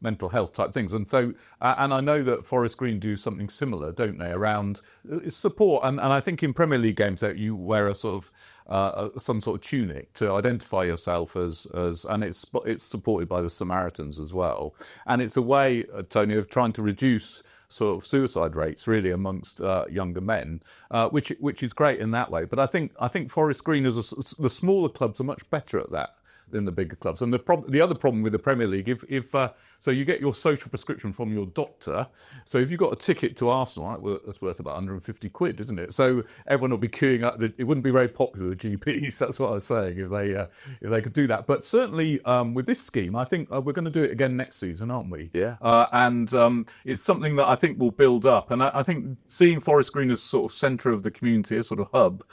mental health type things. And so, and I know that Forest Green do something similar, don't they, around support. And I think in Premier League games that you wear a sort of some sort of tunic to identify yourself as, and it's supported by the Samaritans as well. And it's a way, Tony, of trying to reduce sort of suicide rates really amongst younger men, which is great in that way. But I think Forest Green, the smaller clubs are much better at that than the bigger clubs. And the other problem with the Premier League, if so you get your social prescription from your doctor. So if you've got a ticket to Arsenal, right, well, that's worth about 150 quid, isn't it? So everyone will be queuing up. It wouldn't be very popular with GPs. That's what I was saying, if they could do that. But certainly with this scheme, I think we're going to do it again next season, aren't we? Yeah. And it's something that I think will build up. And I think seeing Forest Green as sort of centre of the community, a sort of hub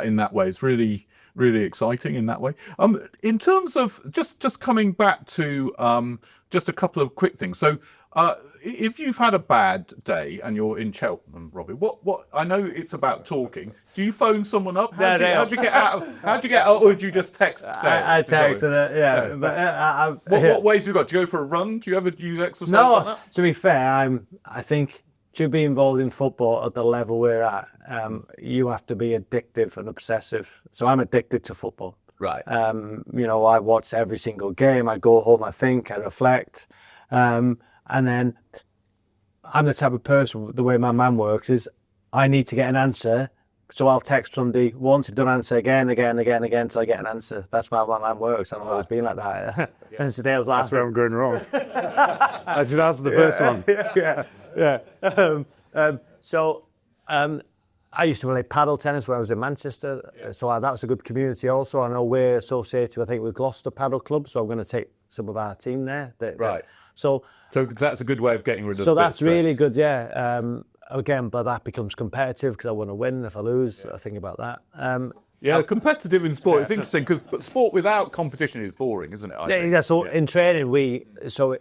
in that way, is really exciting in that way. In terms of just coming back to just a couple of quick things. So if you've had a bad day and you're in Cheltenham, Robbie, what I know it's about talking. Do you phone someone up? How'd you get out? How'd you get out, or did you just text? I texted it, yeah. But what ways have you got? Do you go for a run? Do you ever do exercise? No, like that? to be fair, I think to be involved in football at the level we're at, you have to be addictive and obsessive. So I'm addicted to football. Right. I watch every single game. I go home, I think, I reflect. And then I'm the type of person, the way my man works is I need to get an answer. So I'll text somebody once, don't answer again, until I get an answer. That's how my man works. I've always been like that. And today I was That's where I'm going wrong. I should answer the first one. I used to play paddle tennis when I was in Manchester, so that was a good community also. I know we're associated, I think, with Gloucester Paddle Club, so I'm going to take some of our team there. Right. So that's a good way of getting rid of. So that's really good, yeah. Again, but that becomes competitive because I want to win. If I lose, I think about that. Competitive in sport is interesting but sport without competition is boring, isn't it? I think. So in training, John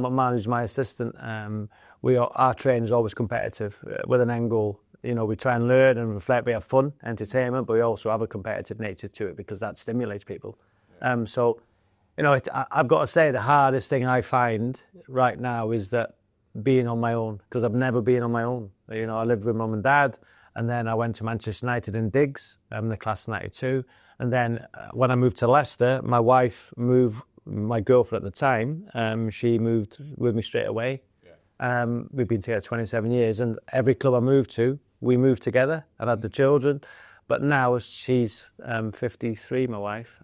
McMahon, who's my assistant, our training is always competitive with an end goal. We try and learn and reflect. We have fun, entertainment, but we also have a competitive nature to it because that stimulates people. I've got to say the hardest thing I find right now is that being on my own, because I've never been on my own. I lived with mum and dad, and then I went to Manchester United in Diggs, the class 92. And then when I moved to Leicester, my wife moved, my girlfriend at the time, she moved with me straight away. We've been together 27 years, and every club I moved to, we moved together. I've had the children, but now she's 53, my wife.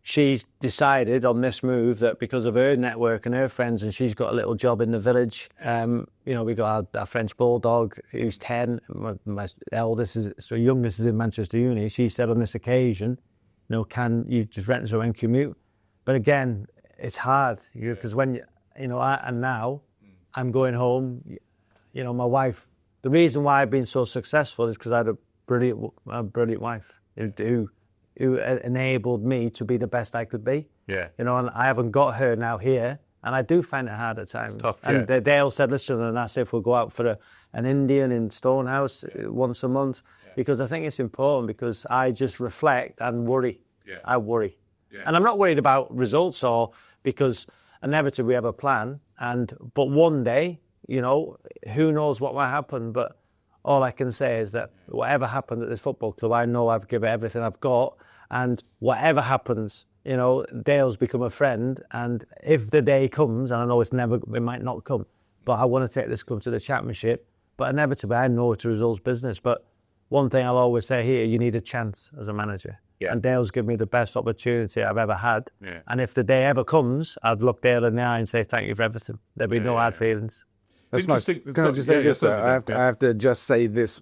She's decided on this move that because of her network and her friends, and she's got a little job in the village. We've got our French bulldog who's 10. My youngest is in Manchester Uni. She said on this occasion, can you just rent us a and commute? But again, it's hard because when and now I'm going home. My wife. The reason why I've been so successful is because I had a brilliant wife who enabled me to be the best I could be. Yeah. And I haven't got her now here, and I do find it hard at times. It's tough, and they all said, listen, and that's if we'll go out for an Indian in Stonehouse once a month, because I think it's important because I just reflect and worry. Yeah. I worry. Yeah. And I'm not worried about results because inevitably we have a plan, but one day, who knows what might happen, but all I can say is that whatever happened at this football club, I know I've given everything I've got, and whatever happens, Dale's become a friend, and if the day comes, and I know it might not come, but I want to take this club to the championship, but inevitably I know it's a results business. But one thing I'll always say here, you need a chance as a manager. Yeah. And Dale's given me the best opportunity I've ever had. Yeah. And if the day ever comes, I'd look Dale in the eye and say thank you for everything. There'd be no hard feelings. That's nice. Can I just say this? I have to just say this.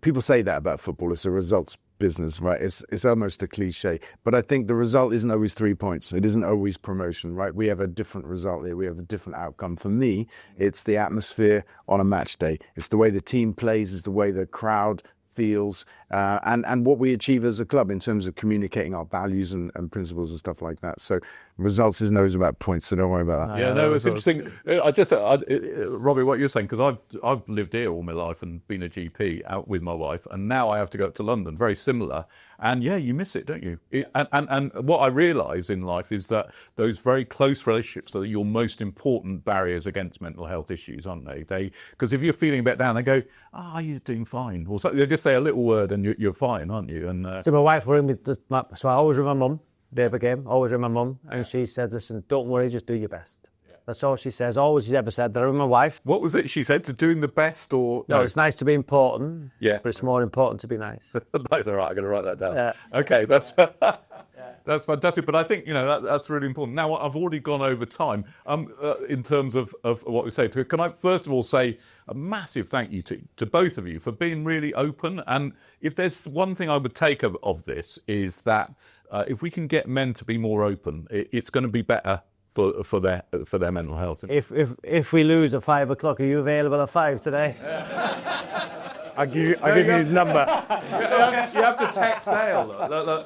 People say that about football. It's a results business, right? It's almost a cliche. But I think the result isn't always 3 points. It isn't always promotion, right? We have a different result here. We have a different outcome. For me, it's the atmosphere on a match day. It's the way the team plays. It's the way the crowd feels, and what we achieve as a club in terms of communicating our values and principles and stuff like that. So results isn't always about points, so don't worry about that. Yeah, no, it's interesting. Robbie, what you're saying, because I've lived here all my life and been a GP out with my wife, and now I have to go up to London, very similar. And yeah, you miss it, don't you? And what I realise in life is that those very close relationships are your most important barriers against mental health issues, aren't they? Because if you're feeling a bit down, they go, you're doing fine. Or so, they just say a little word and you're fine, aren't you? And so my wife were in with so I always with my mum, day of a game, always with my mum, and she said, listen, don't worry, just do your best. That's all she says. All she's ever said. That I'm my wife. What was it she said? To doing the best or... No, it's nice to be important. Yeah. But it's more important to be nice. That's all right. I'm going to write that down. Yeah. Okay, that's that's fantastic. But I think, that's really important. Now, I've already gone over time in terms of what we say. Can I first of all say a massive thank you to both of you for being really open. And if there's one thing I would take of this is that if we can get men to be more open, it's going to be better for their mental health. If we lose at 5 o'clock, are you available at 5 today? I'll give you his number. You have to text Dale.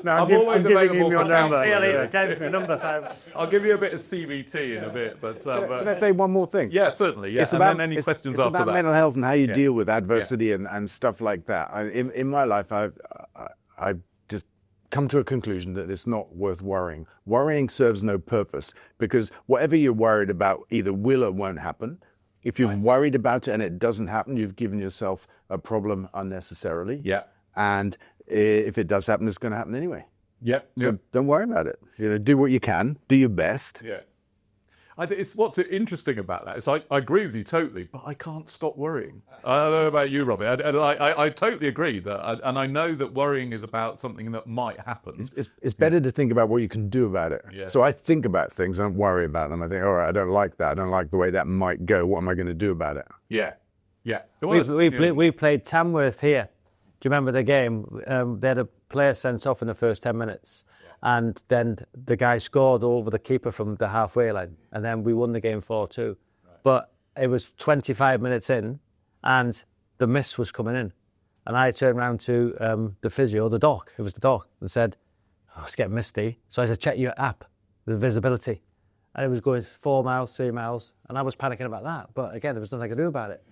No, I'm always I'm giving available him your for number. counselling. I'll give you a bit of CBT in a bit. But Can I say one more thing? Yeah, certainly. Yeah. It's And about then any questions it's after about that? mental health and how you deal with adversity and stuff like that. In my life, I've just come to a conclusion that it's not worth worrying. Worrying serves no purpose because whatever you're worried about either will or won't happen. If you're worried about it and it doesn't happen, you've given yourself a problem unnecessarily. Yeah. And if it does happen, it's going to happen anyway. Yeah. So don't worry about it. Do what you can, do your best. Yeah. It's what's interesting about that is I agree with you totally, but I can't stop worrying. I don't know about you, Robbie. I totally agree that, and I know that worrying is about something that might happen. It's better to think about what you can do about it. Yeah. So I think about things, I don't worry about them. I think, all right, I don't like that. I don't like the way that might go. What am I going to do about it? Yeah. Yeah. We played Tamworth here. Do you remember the game? They had a player sent off in the first 10 minutes. And then the guy scored over the keeper from the halfway line. And then we won the game 4-2. Right. But it was 25 minutes in and the mist was coming in. And I turned around to the physio, the doc, it was the doc, and said, it's getting misty. So I said, check your app, the visibility. And it was going 4 miles, 3 miles. And I was panicking about that. But again, there was nothing I could do about it.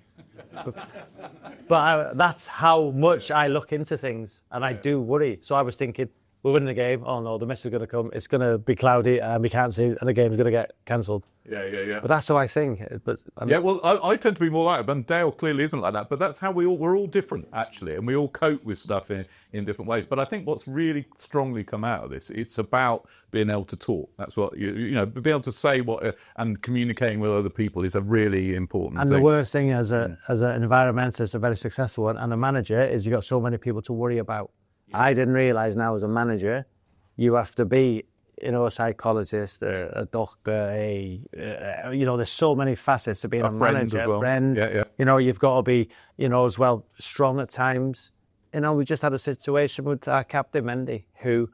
but that's how much I look into things. And I do worry. So I was thinking, we're winning the game. Oh no, the mist is going to come. It's going to be cloudy and we can't see, and the game's going to get cancelled. Yeah. But that's how I think. But I tend to be more like that, and Dale clearly isn't like that. But that's how we're all different actually, and we all cope with stuff in different ways. But I think what's really strongly come out of this, it's about being able to talk. That's what being able to say what and communicating with other people is a really important and thing. The worst thing as an environmentalist, a very successful one, and a manager is you've got so many people to worry about. I didn't realise now as a manager, you have to be, a psychologist, a doctor, there's so many facets to being a manager, as well. A friend. Yeah. You've got to be, as well, strong at times. We just had a situation with our captain, Mendy, who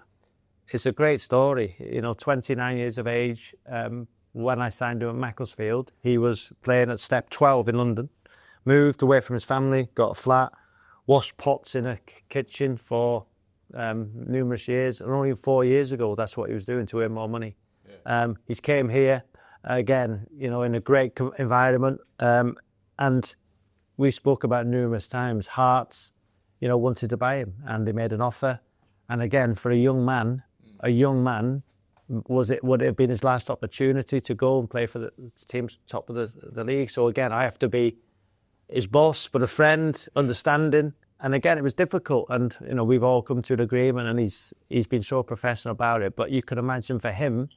is a great story. 29 years of age. When I signed him at Macclesfield, he was playing at Step 12 in London, moved away from his family, got a flat, washed pots in a kitchen for numerous years, and only 4 years ago that's what he was doing to earn more money. He's came here again, in a great environment, and we spoke about numerous times. Hearts, wanted to buy him, and they made an offer. And again, for a young man, would it have been his last opportunity to go and play for the team's top of the league? So again, I have to be his boss, but a friend, understanding. And again, it was difficult. And, we've all come to an agreement, and he's been so professional about it. But you could imagine for him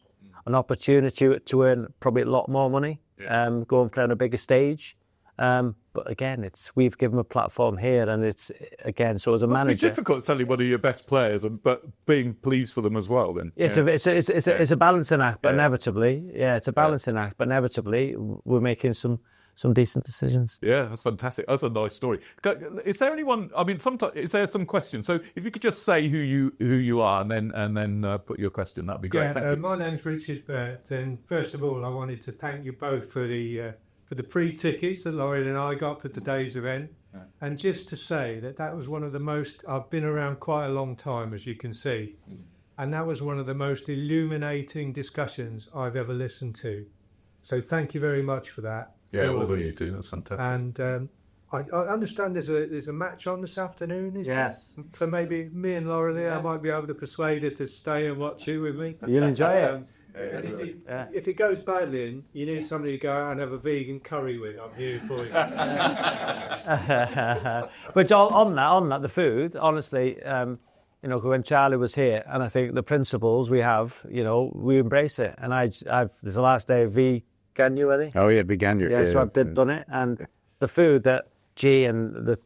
an opportunity to earn probably a lot more money, go and play on a bigger stage. But again, we've given him a platform here, and it's, again, so as a manager... It's difficult to sell one of your best players, but being pleased for them as well, then. It's a balancing act, but inevitably, it's a balancing act, but inevitably we're making some decent decisions. Yeah, that's fantastic. That's a nice story. Is there anyone? I mean, sometimes is there some questions? So if you could just say who you are and then put your question, that'd be great. Yeah, my name's Richard Burt, and first of all, I wanted to thank you both for the free tickets that Laurie and I got for today's event, and just to say that was one of the most. I've been around quite a long time, as you can see, and that was one of the most illuminating discussions I've ever listened to. So thank you very much for that. Yeah, all of you too. That's fantastic. And I understand there's a match on this afternoon. Yes. For maybe me and Laurie, I might be able to persuade her to stay and watch you with me. You'll enjoy it. If it goes badly and you need somebody to go out and have a vegan curry with, I'm here for you. But on that, the food, honestly, when Charlie was here, and I think the principles we have, we embrace it. And there's the last day of January. Oh yeah, began your Yeah, so I've done it, and the food that G and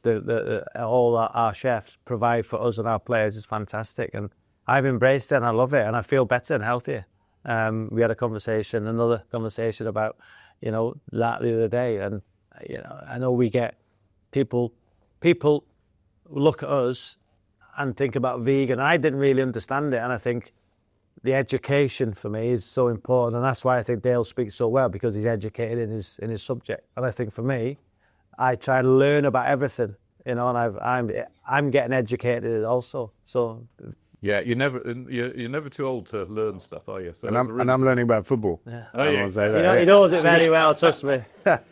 all our chefs provide for us and our players is fantastic, and I've embraced it and I love it, and I feel better and healthier. We had another conversation about, that the other day, and I know we get people look at us and think about vegan. I didn't really understand it, and I think the education for me is so important, and that's why I think Dale speaks so well, because he's educated in his subject. And I think for me, I try to learn about everything, and I'm getting educated also. So Yeah, you're never too old to learn stuff, are you? So and I'm learning about football. Yeah. Oh, yeah. He knows it very well, trust me.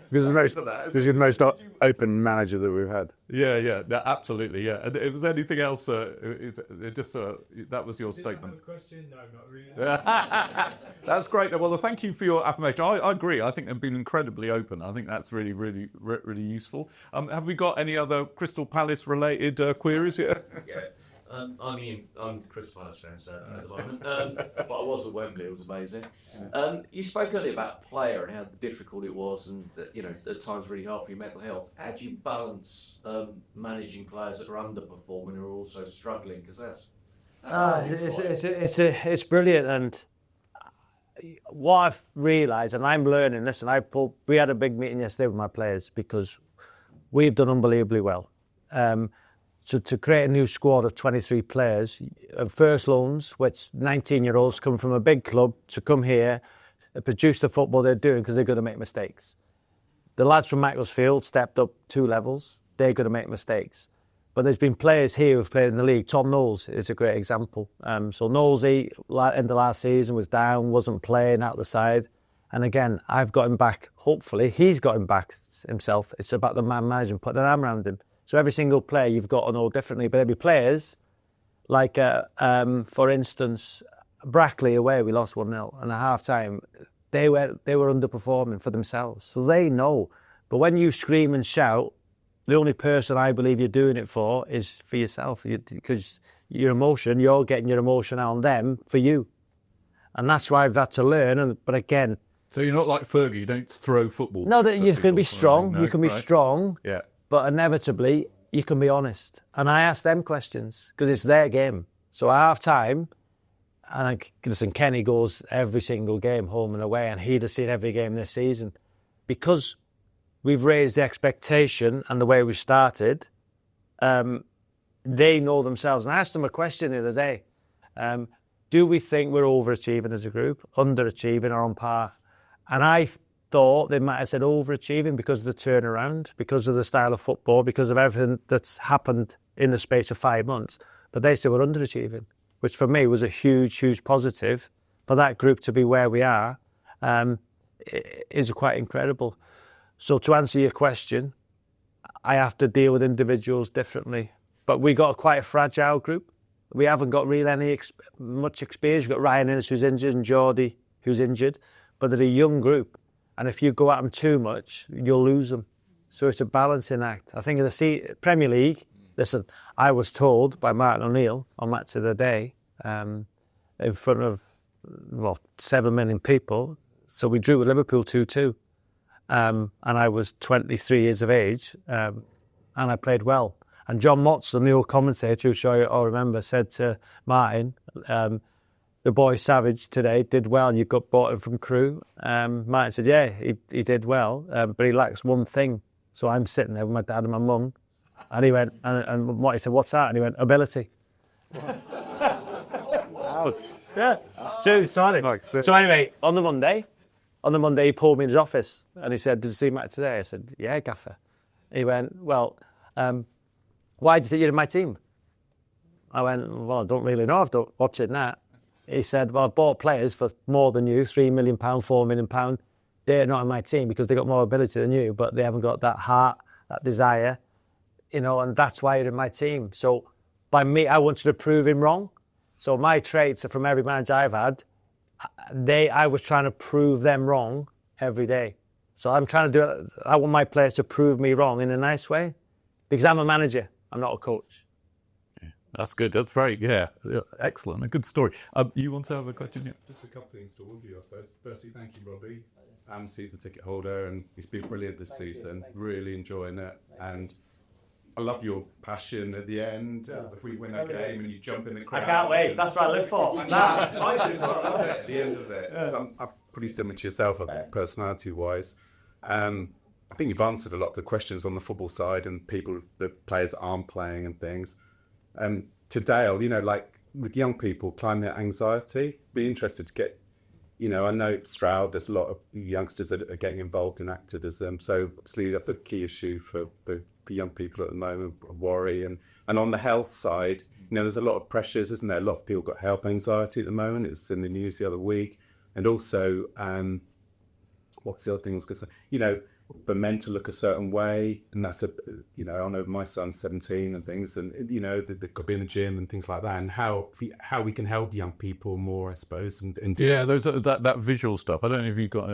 Because this is the most open manager that we've had. Yeah, absolutely, yeah. And if there's anything else, that was your Did I statement. have a question? No, not really. That's great. Well, thank you for your affirmation. I agree. I think they've been incredibly open. I think that's really, really, really useful. Have we got any other Crystal Palace related queries here? Yeah. I'm Crystal Palace fan at the moment, but I was at Wembley. It was amazing. You spoke earlier about player and how difficult it was, and at times really hard for your mental health. How do you balance managing players that are underperforming and are also struggling? Because it's brilliant, and what I've realised, and I'm learning. Listen, we had a big meeting yesterday with my players because we've done unbelievably well. So to create a new squad of 23 players, first loans, which 19-year-olds come from a big club to come here and produce the football they're doing because they're going to make mistakes. The lads from Macclesfield stepped up 2 levels. They're going to make mistakes. But there's been players here who've played in the league. Tom Knowles is a great example. So Knowlesy, in the last season, was down, wasn't playing out the side. And again, I've got him back. Hopefully, he's got him back himself. It's about the man management, putting an arm around him. So every single player you've got to know differently, but every players, like for instance, Brackley away, we lost 1-0, and at half time they were underperforming for themselves, so they know. But when you scream and shout, the only person I believe you're doing it for is for yourself, because you're getting your emotion out on them for you, and that's why I've had to learn. But again, So you're not like Fergie. You don't throw football. no, that you can be strong. No, You can be right. strong. Yeah. But inevitably, you can be honest. And I ask them questions because it's their game. So at half time, and listen, Kenny goes every single game home and away, and he'd have seen every game this season. Because we've raised the expectation and the way we started, they know themselves. And I asked them a question the other day. Do we think we're overachieving as a group, underachieving, or on par? And I thought they might have said overachieving because of the turnaround, because of the style of football, because of everything that's happened in the space of 5 months. But they said we're underachieving, which for me was a huge, huge positive. For that group to be where we are is quite incredible. So to answer your question, I have to deal with individuals differently. But we got quite a fragile group. We haven't got really much experience. We've got Ryan Innes who's injured and Geordie who's injured, but they're a young group. And if you go at them too much, you'll lose them. So it's a balancing act. I think in the Premier League, listen, I was told by Martin O'Neill on Match of the Day in front of 7 million people. So we drew with Liverpool 2-2. And I was 23 years of age and I played well. And John Motson, the old commentator, who I'm sure you all remember, said to Martin, the boy Savage today did well, and you got bought him from Crewe. Martin said, yeah, he did well, but he lacks one thing. So I'm sitting there with my dad and my mum, and he went, and what he said, what's that? And he went, ability. Ouch. Yeah, true, sorry. So anyway, on the Monday, he pulled me in his office, and he said, did you see Matt today? I said, yeah, gaffer. He went, well, why do you think you're in my team? I went, well, I don't really know, I've not watching that. He said, well, I bought players for more than you, £3 million, £4 million. They're not in my team because they got more ability than you, but they haven't got that heart, that desire, and that's why you're in my team. So by me, I wanted to prove him wrong. So my traits are from every manager I've had. I was trying to prove them wrong every day. So I'm trying to do it. I want my players to prove me wrong in a nice way because I'm a manager. I'm not a coach. That's good. That's very, excellent. A good story. You want to have a question? Yeah. Just a couple of things to all of you, I suppose. Firstly, thank you, Robbie. Season ticket holder, and he's been brilliant this season. Really enjoying it, and I love your passion at the end. If we win a game and you jump in the crowd. I can't wait. That's what I live for. I just love it at the end of it. So I'm pretty similar to yourself, I think, personality-wise. I think you've answered a lot of the questions on the football side and the players aren't playing and things. To Dale, like with young people, climate anxiety, be interested to get, I know Stroud, there's a lot of youngsters that are getting involved in activism. So obviously that's a key issue for young people at the moment, worry. And on the health side, there's a lot of pressures, isn't there? A lot of people got health anxiety at the moment. It's in the news the other week. And also, what's the other thing I was going to say? For men to look a certain way, and that's I know my son's 17 and things, and they've got to be in the gym and things like that, and how we can help young people more, I suppose. And those that visual stuff. I don't know if you've got.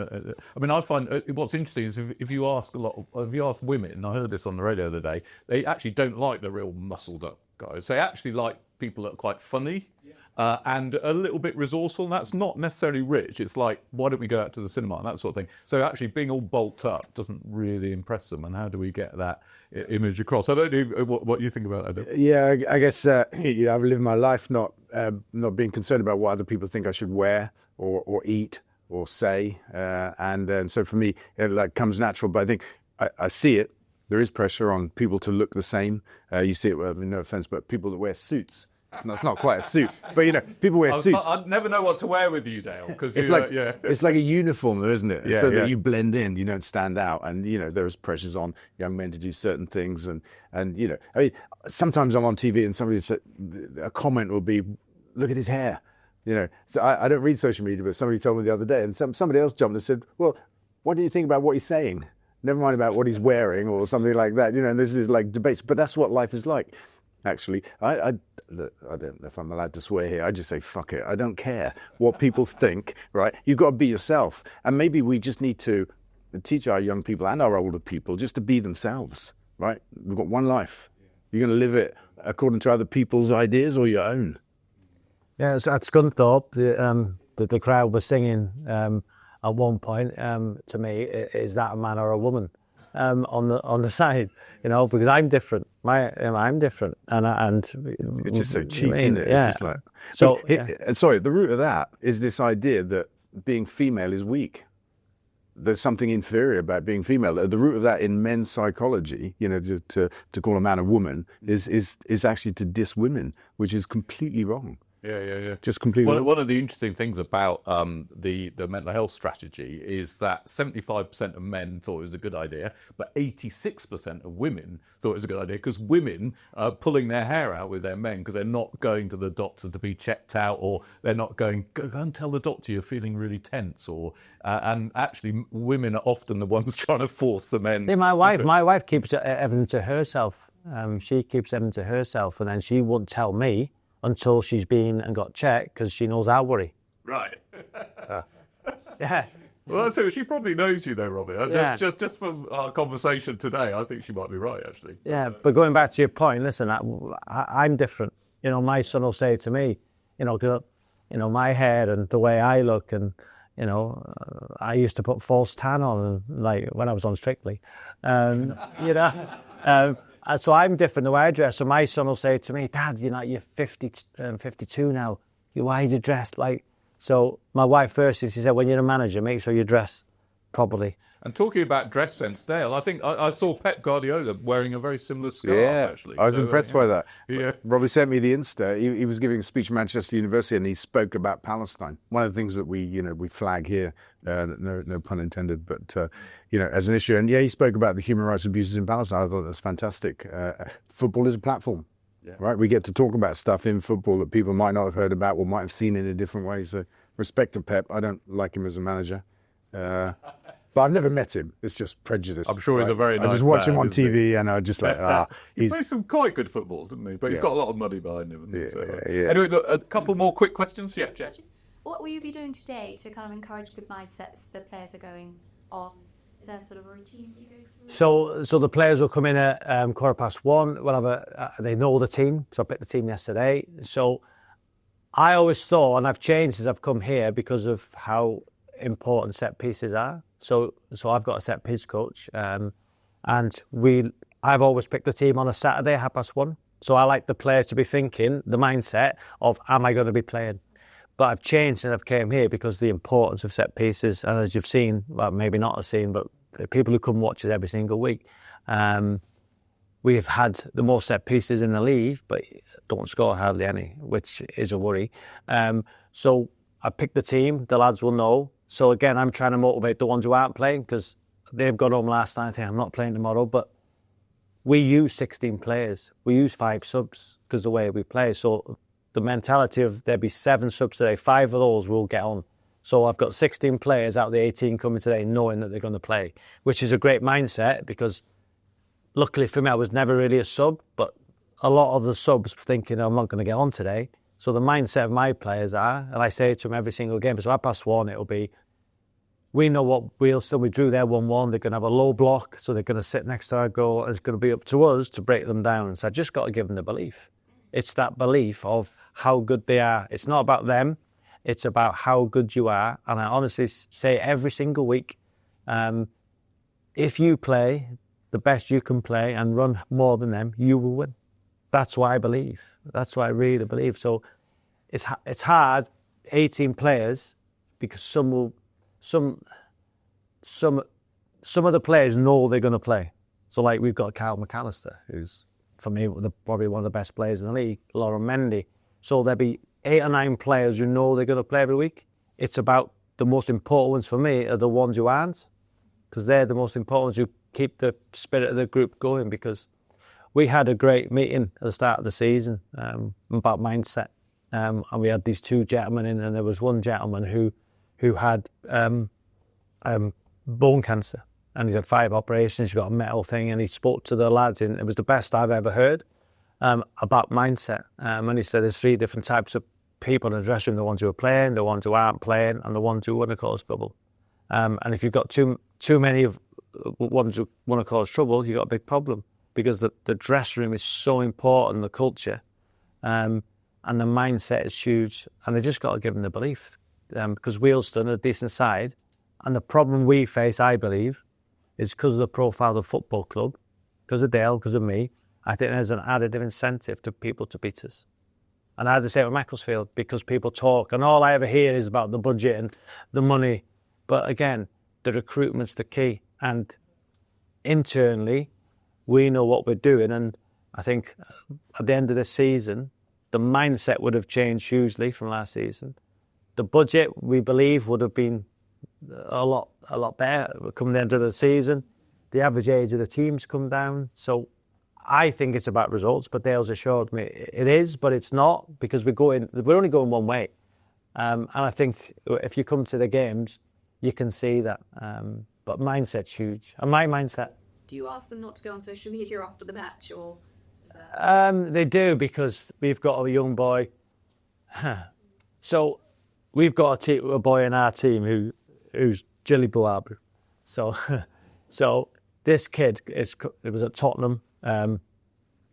I find what's interesting is if you ask women, I heard this on the radio the other day, they actually don't like the real muscled up guys. They actually like people that are quite funny. And a little bit resourceful, and that's not necessarily rich. It's like, why don't we go out to the cinema and that sort of thing. So actually being all bulked up doesn't really impress them, and how do we get that image across? I don't know what you think about that. Yeah, I guess I've lived my life not being concerned about what other people think I should wear or eat or say, and so for me it comes natural. But I think I see it. There is pressure on people to look the same. You see it. No offense, but people that wear suits. It's not quite a suit, but people wear suits. I never know what to wear with you, Dale, because it's like a uniform, though, isn't it? That you blend in, you don't stand out, and there's pressures on young men to do certain things, and sometimes I'm on TV and a comment will be, "Look at his hair," So I don't read social media, but somebody told me the other day, and somebody else jumped and said, "Well, what do you think about what he's saying? Never mind about what he's wearing or something like that." And this is like debates, but that's what life is like. Actually, I don't know if I'm allowed to swear here. I just say, fuck it. I don't care what people think, right? You've got to be yourself. And maybe we just need to teach our young people and our older people just to be themselves, right? We've got one life. You're going to live it according to other people's ideas or your own. Yeah, it's at Scunthorpe, the crowd was singing at one point to me, is that a man or a woman? On the side, because I'm different. I'm different, and it's just so cheap, isn't it? Yeah. It's just like so. Sorry, the root of that is this idea that being female is weak. There's something inferior about being female. The root of that in men's psychology, to call a man a woman, is actually to diss women, which is completely wrong. Yeah. Just completely. One of the interesting things about the mental health strategy is that 75% of men thought it was a good idea, but 86% of women thought it was a good idea, because women are pulling their hair out with their men because they're not going to the doctor to be checked out, or they're not going, go and tell the doctor you're feeling really tense, or and actually women are often the ones trying to force the men. Yeah, my wife keeps everything to herself. She keeps everything to herself, and then she won't tell me until she's been and got checked, because she knows I'll worry. Right. Yeah. Well, so she probably knows you, though, Robbie. Yeah. Just from our conversation today, I think she might be right, actually. Yeah, but going back to your point, listen, I'm different. My son will say to me, my hair and the way I look, and I used to put false tan on, like when I was on Strictly, so I'm different the way I dress. So my son will say to me, "Dad, you're 52 now. Why are you dressed like?" So my wife first, she said, "When you're a manager, make sure you dress properly." And talking about dress sense, Dale, I think I saw Pep Guardiola wearing a very similar scarf, actually. I was impressed by that. Yeah. Robbie sent me the Insta. He was giving a speech at Manchester University, and he spoke about Palestine. One of the things that we flag here, no pun intended, but as an issue. And he spoke about the human rights abuses in Palestine. I thought that's fantastic. Football is a platform, right? We get to talk about stuff in football that people might not have heard about or might have seen in a different way. So respect to Pep. I don't like him as a manager. But I've never met him. It's just prejudice. I'm sure he's a very nice I just watch him man, on TV and I just like, he played some quite good football, didn't he? But he's got a lot of money behind him. Yeah. Anyway, look, a couple more quick questions. Jess. What will you be doing today to kind of encourage good mindsets the players are going on Is there sort of a routine that you go through? So the players will come in at 1:15. We'll have they know the team. So I picked the team yesterday. So I always thought, and I've changed since I've come here because of how important set pieces are. So I've got a set piece coach, and I've always picked the team on a Saturday, 1:30. So I like the players to be thinking the mindset of, am I going to be playing? But I've changed since I've came here because of the importance of set pieces. And as you've seen, well, maybe not have seen, but people who come watch it every single week, we've had the most set pieces in the league, but don't score hardly any, which is a worry. So I picked the team, the lads will know. So again, I'm trying to motivate the ones who aren't playing because they've got home last night saying, I'm not playing tomorrow, but we use 16 players. We use 5 subs because the way we play. So the mentality of there'll be 7 subs today, 5 of those will get on. So I've got 16 players out of the 18 coming today knowing that they're going to play, which is a great mindset because luckily for me, I was never really a sub, but a lot of the subs thinking I'm not going to get on today. So the mindset of my players are, and I say to them every single game, so 1:30, it'll be, we know what we drew their 1-1. They're going to have a low block, so they're going to sit next to our goal, and it's going to be up to us to break them down. So I just got to give them the belief. It's that belief of how good they are. It's not about them. It's about how good you are. And I honestly say every single week, if you play the best you can play and run more than them, you will win. That's what I believe. That's what I really believe. So it's hard, 18 players, because some of the players know they're going to play. So like we've got Kyle McAllister, who's for me probably one of the best players in the league, Lauren Mendy. So there'll be 8 or 9 players who know they're going to play every week. It's about the most important ones for me are the ones who aren't, because they're the most important ones who keep the spirit of the group going. Because we had a great meeting at the start of the season about mindset, and we had these 2 gentlemen in, and there was one gentleman who had bone cancer, and he's had 5 operations. He's got a metal thing, and he spoke to the lads, and it was the best I've ever heard about mindset. And he said there's 3 different types of people in the dressing room: the ones who are playing, the ones who aren't playing, and the ones who want to cause trouble. And if you've got too many of ones who want to cause trouble, you've got a big problem, because the dressing room is so important, the culture, and the mindset is huge. And they just got to give them the belief, because Wealdstone are a decent side, and the problem we face, I believe, is because of the profile of the football club, because of Dale, because of me. I think there's an additive incentive to people to beat us. And I had the same with Macclesfield, because people talk, and all I ever hear is about the budget and the money. But again, the recruitment's the key. And internally, we know what we're doing. And I think at the end of this season, the mindset would have changed hugely from last season. The budget, we believe, would have been a lot better come the end of the season. The average age of the teams come down. So I think it's about results, but Dale's assured me it is, but it's not, because we're only going one way. And I think if you come to the games, you can see that. But mindset's huge. And my mindset... Do you ask them not to go on social media after the match, or... Is that... They do, because we've got a young boy. So we've got a boy in our team who's Jilly Buabu. So this kid it was at Tottenham,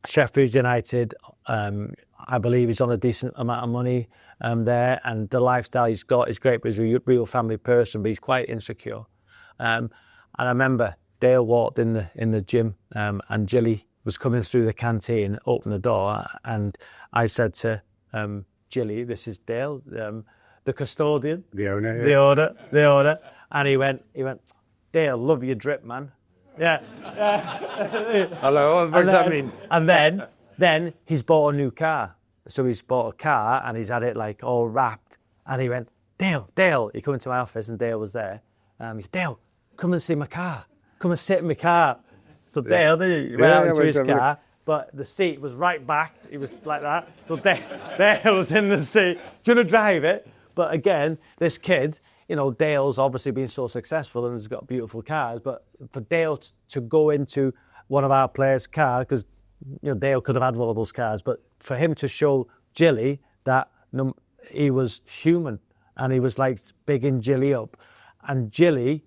Sheffield United. I believe he's on a decent amount of money there, and the lifestyle he's got is great. But he's a real family person, but he's quite insecure. And I remember Dale walked in the gym, and Jilly was coming through the canteen, opened the door, and I said to Jilly, "This is Dale, the custodian, The owner. Yeah. the owner." And he went, "Dale, love your drip, man." Yeah. Hello, what does that mean? And then he's bought a new car. So he's bought a car and he's had it like all wrapped. And he went, Dale. He come into my office and Dale was there. He said, "Dale, come and see my car. Come and sit in my car." So Dale, he went out into his car, but the seat was right back. He was like that. So Dale was in the seat. Do you want to drive it? But again, this kid, Dale's obviously been so successful and has got beautiful cars, but for Dale to go into one of our players' cars, because Dale could have had one of those cars, but for him to show Jilly that he was human and he was like bigging Jilly up, and Jilly,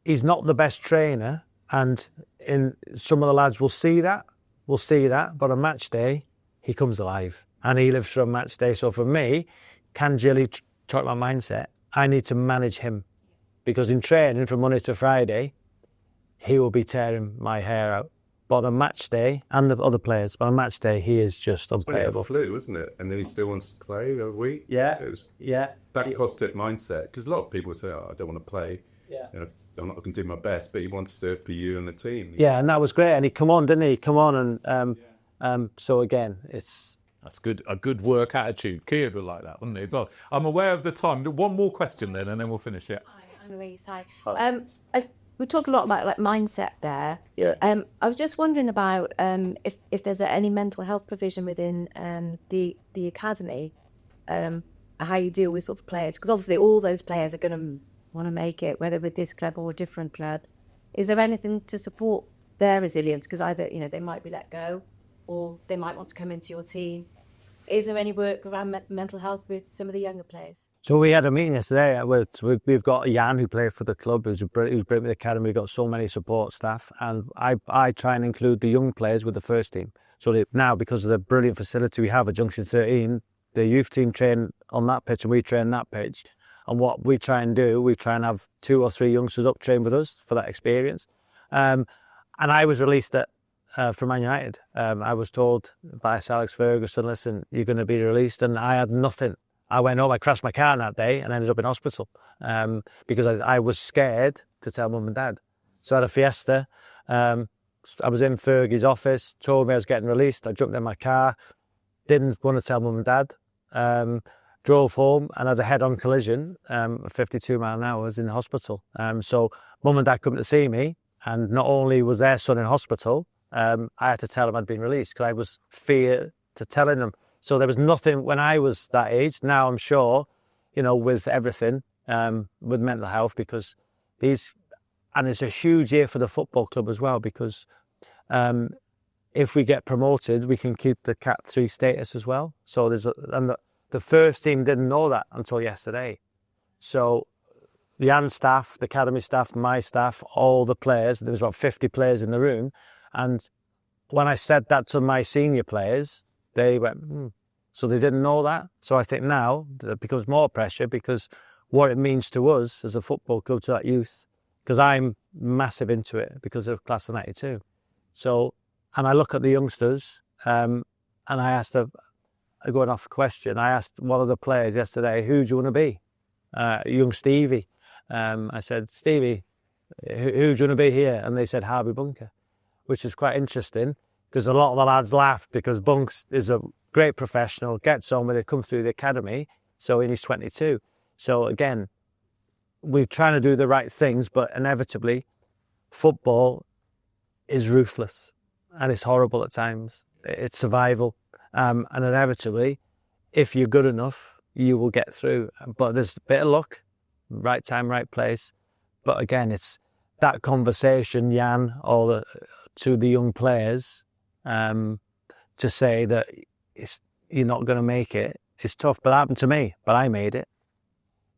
he's not the best trainer, and in some of the lads will see that. But on match day, he comes alive, and he lives from match day. So for me, can Jilly talk about mindset? I need to manage him, because in training from Monday to Friday, he will be tearing my hair out. But on match day, and the other players, but on match day, he is just unplayable. Flu, isn't it? And then he still wants to play every week. Yeah, That positive mindset, because a lot of people say, "Oh, I don't want to play. I'm not going to do my best," but he wants to do it for you and the team. Yeah, and that was great. And he come on, didn't he? Come on, and so again, That's good. A good work attitude. Kia would like that, wouldn't he? Well, I'm aware of the time. One more question then, and then we'll finish it. Hi, I'm Louise. Hi. We talked a lot about mindset there. Yeah. I was just wondering about if there's any mental health provision within the academy, how you deal with sort of players, because obviously all those players are going to want to make it, whether with this club or a different club. Is there anything to support their resilience? Because either they might be let go, or they might want to come into your team. Is there any work around mental health with some of the younger players? So we had a meeting yesterday. We've got Jan, who played for the club, who's brilliant with the academy. We've got so many support staff, and I try and include the young players with the first team. So now, because of the brilliant facility we have at Junction 13, the youth team train on that pitch and we train that pitch. And what we try and do, we try and have 2 or 3 youngsters up train with us for that experience. And I was released from Man United. I was told by Sir Alex Ferguson, listen, you're going to be released. And I had nothing. I went home, I crashed my car that day and ended up in hospital because I was scared to tell mum and dad. So I had a fiesta. I was in Fergie's office, told me I was getting released. I jumped in my car, didn't want to tell mum and dad. Drove home and had a head-on collision, 52 mile an hour, was in the hospital. So mum and dad come to see me, and not only was their son in hospital, I had to tell them I'd been released because I was fear to telling them. So there was nothing when I was that age. Now I'm sure, with everything, with mental health, because and it's a huge year for the football club as well, because if we get promoted, we can keep the Cat 3 status as well. So the first team didn't know that until yesterday. So the AND staff, the academy staff, my staff, all the players, there was about 50 players in the room. And when I said that to my senior players, they went, So they didn't know that. So I think now there becomes more pressure, because what it means to us as a football club, to that youth, because I'm massive into it because of class of 92. So, and I look at the youngsters, and I asked going off a question, I asked one of the players yesterday, who do you want to be? Young Stevie. I said, Stevie, who do you want to be here? And they said, Harvey Bunker, which is quite interesting, because a lot of the lads laughed, because Bunks is a great professional, gets on with it, comes through the academy, so he's 22. So again, we're trying to do the right things, but inevitably, football is ruthless, and it's horrible at times. It's survival. And inevitably, if you're good enough, you will get through. But there's a bit of luck, right time, right place. But again, it's that conversation, Jan, to the young players, to say that you're not going to make it. It's tough, but it happened to me, but I made it.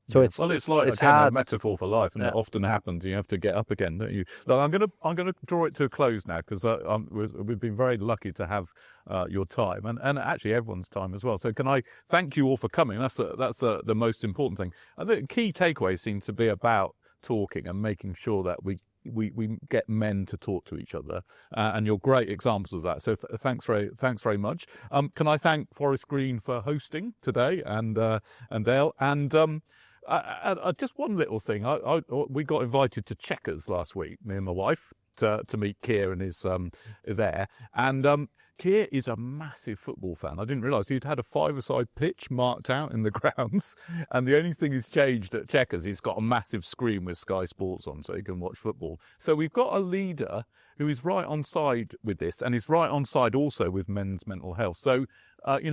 So it's hard. A metaphor for life, and it often happens. You have to get up again, don't you? Look, I'm gonna draw it to a close now, because we've been very lucky to have your time, and actually everyone's time as well. So can I thank you all for coming? That's the most important thing. And the key takeaways seem to be about talking and making sure that we get men to talk to each other, and you're great examples of that. So thanks very much. Can I thank Forest Green for hosting today, and Dale, and I just one little thing. We got invited to Chequers last week, me and my wife, to meet Keir and his there, and Keir is a massive football fan. I didn't realise he'd had a 5-a-side pitch marked out in the grounds, and the only thing he's changed at Chequers, he's got a massive screen with Sky Sports on, so he can watch football. So we've got a leader who is right on side with this, and is right on side also with men's mental health. So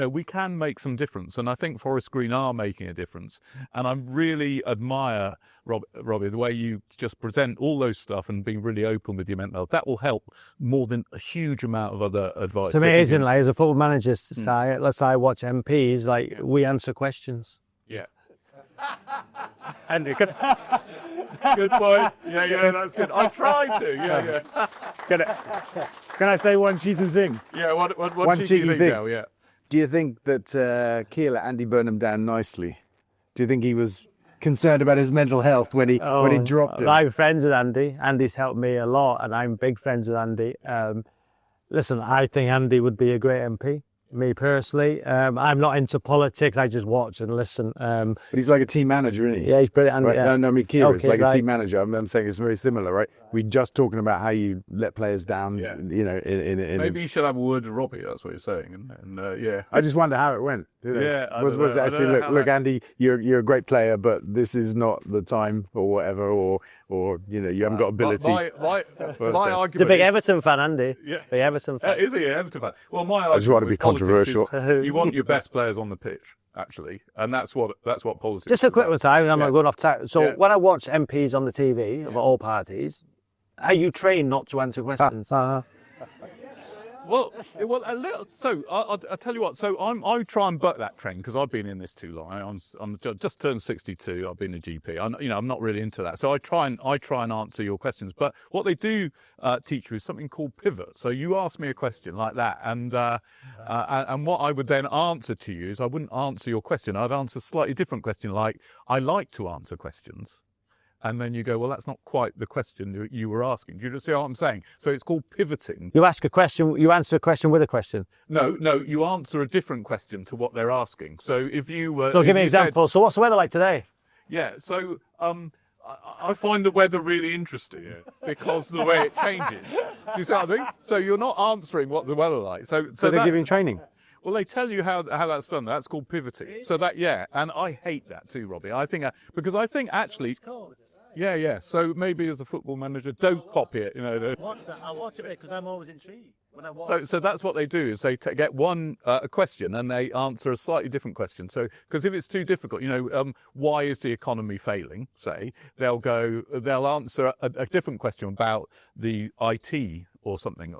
we can make some difference, and I think Forest Green are making a difference. And I really admire, Robbie, the way you just present all those stuff and being really open with your mental health. That will help more than a huge amount of other advice. It's amazing, like, as a football manager, let's say I watch MPs, like, we answer questions. Yeah. And you can... Good point. Yeah, that's good. I tried to. Yeah. Can I say one cheeky thing? Yeah, what One cheeky cheeky thing thing. now, yeah. Do you think that Keir let Andy Burnham down nicely? Do you think he was concerned about his mental health when he dropped him? I'm friends with Andy. Andy's helped me a lot, and I'm big friends with Andy. Listen, I think Andy would be a great MP. Me personally, I'm not into politics. I just watch and listen. But he's like a team manager, isn't he? Yeah, he's brilliant. Right? Yeah. No, I mean, Keir is like right. a team manager. I'm saying it's very similar, right? We're just talking about how you let players down, Yeah. you know, in Maybe you should have a word with Robbie, that's what you're saying. And yeah. I just wonder how it went. Yeah, I was don't it know. I actually don't know look, how Andy, you're a great player, but this is not the time or whatever, or you know, you haven't got ability. My argument The big is, Everton fan, Andy. Yeah. Big Everton fan. is he an Everton fan? Well, my I just want to argument be with politics controversial. is you want your best players on the pitch, actually, and that's what politics. Just a quick one, time. I'm Yeah. not going off track. So Yeah. when I watch MPs on the TV of all parties, are you trained not to answer questions? Well, a little. So I'll tell you what. So I try and buck that trend because I've been in this too long. I'm just turned 62. I've been a GP. I'm not really into that. So I try and answer your questions. But what they do teach you is something called pivot. So you ask me a question like that, and what I would then answer to you is I wouldn't answer your question. I'd answer a slightly different question, like I like to answer questions. And then you go, well, that's not quite the question you were asking. Do you see what I'm saying? So it's called pivoting. You ask a question, you answer a question with a question. No, you answer a different question to what they're asking. So if you were... So give me an example. So what's the weather like today? Yeah, so I find the weather really interesting because the way it changes. Do you see what I mean? So you're not answering what the weather like. So they're giving training. Well, they tell you how that's done. That's called pivoting. So that, yeah, and I hate that too, Robbie. Because I think actually... Yeah. So maybe as a football manager, don't copy it. You know. I'll watch it because I'm always intrigued. So that's what they do is they get one a question and they answer a slightly different question. So because if it's too difficult, why is the economy failing? Say they'll answer a different question about the IT or something.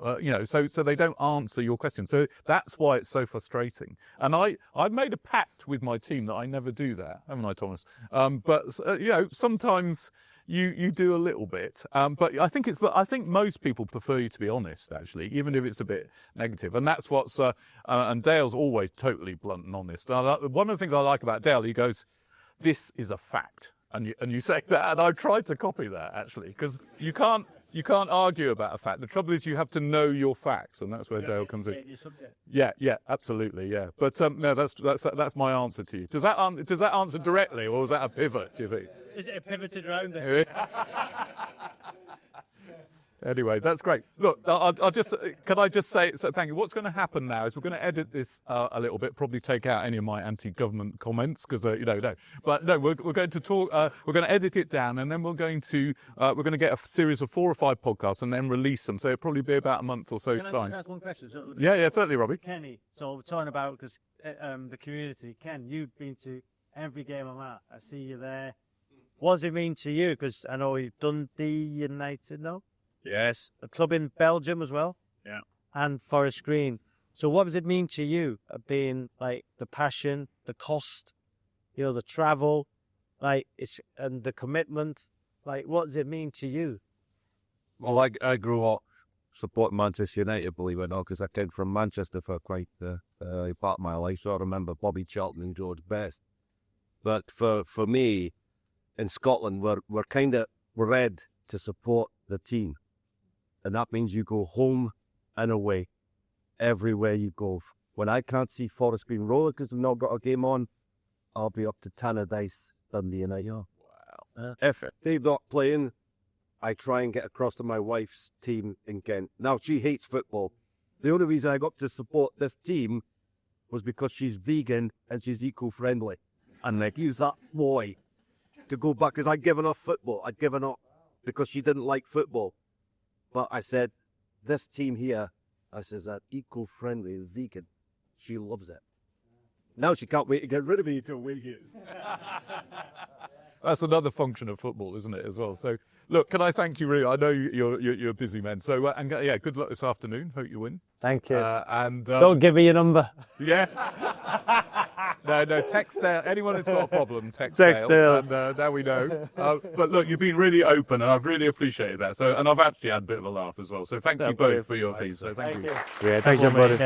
So they don't answer your question. So that's why it's so frustrating. And I've made a pact with my team that I never do that, haven't I, Thomas? But sometimes. You do a little bit, but I think most people prefer you to be honest, actually, even if it's a bit negative. And that's what's and Dale's always totally blunt and honest. One of the things I like about Dale, he goes, "This is a fact," and you say that, and I've tried to copy that actually because you can't argue about a fact. The trouble is you have to know your facts, and that's where Dale comes in. Yeah, absolutely, yeah. But no, that's my answer to you. Does that answer directly, or was that a pivot? Do you think? Is it a pivoted around there? Anyway, that's great. Look, can I just say thank you. What's going to happen now is we're going to edit this a little bit, probably take out any of my anti-government comments because no. But no, we're going to talk. We're going to edit it down, and then we're going to get a series of 4 or 5 podcasts, and then release them. So it'll probably be about a month or so Can time. I ask one question? So, Yeah, certainly, Robbie. Kenny, so we're talking about because the community. Ken, you've been to every game I'm at. I see you there. What does it mean to you? Because I know you've done the United, no? Yes. A club in Belgium as well? Yeah. And Forest Green. So what does it mean to you, being like the passion, the cost, the travel, and the commitment? Like, what does it mean to you? Well, I grew up supporting Manchester United, believe it or not, because I came from Manchester for quite a part of my life. So I remember Bobby Charlton and George Best. But for me, in Scotland, we're kind of bred to support the team. And that means you go home and away everywhere you go. When I can't see Forest Green Rovers because they've not got a game on, I'll be up to Tannadice, Dundee United. Wow. If they're not playing, I try and get across to my wife's team in Kent. Now, she hates football. The only reason I got to support this team was because she's vegan and she's eco-friendly. And use that boy to go back, because I'd given up football. I'd given up because she didn't like football. But I said, this team here, I says, that eco-friendly, vegan, she loves it. Now she can't wait to get rid of me until week is. That's another function of football, isn't it, as well? So, look, can I thank you, really? I know you're a busy man. So, good luck this afternoon. Hope you win. Thank you. And don't give me your number. Yeah. No, text Dale. Anyone who's got a problem, text Text Dale. Dale. And now we know. But look, you've been really open, and I've really appreciated that. So, and I've actually had a bit of a laugh as well. So thank you both for your fees. So thank you. Yeah, thanks, everybody.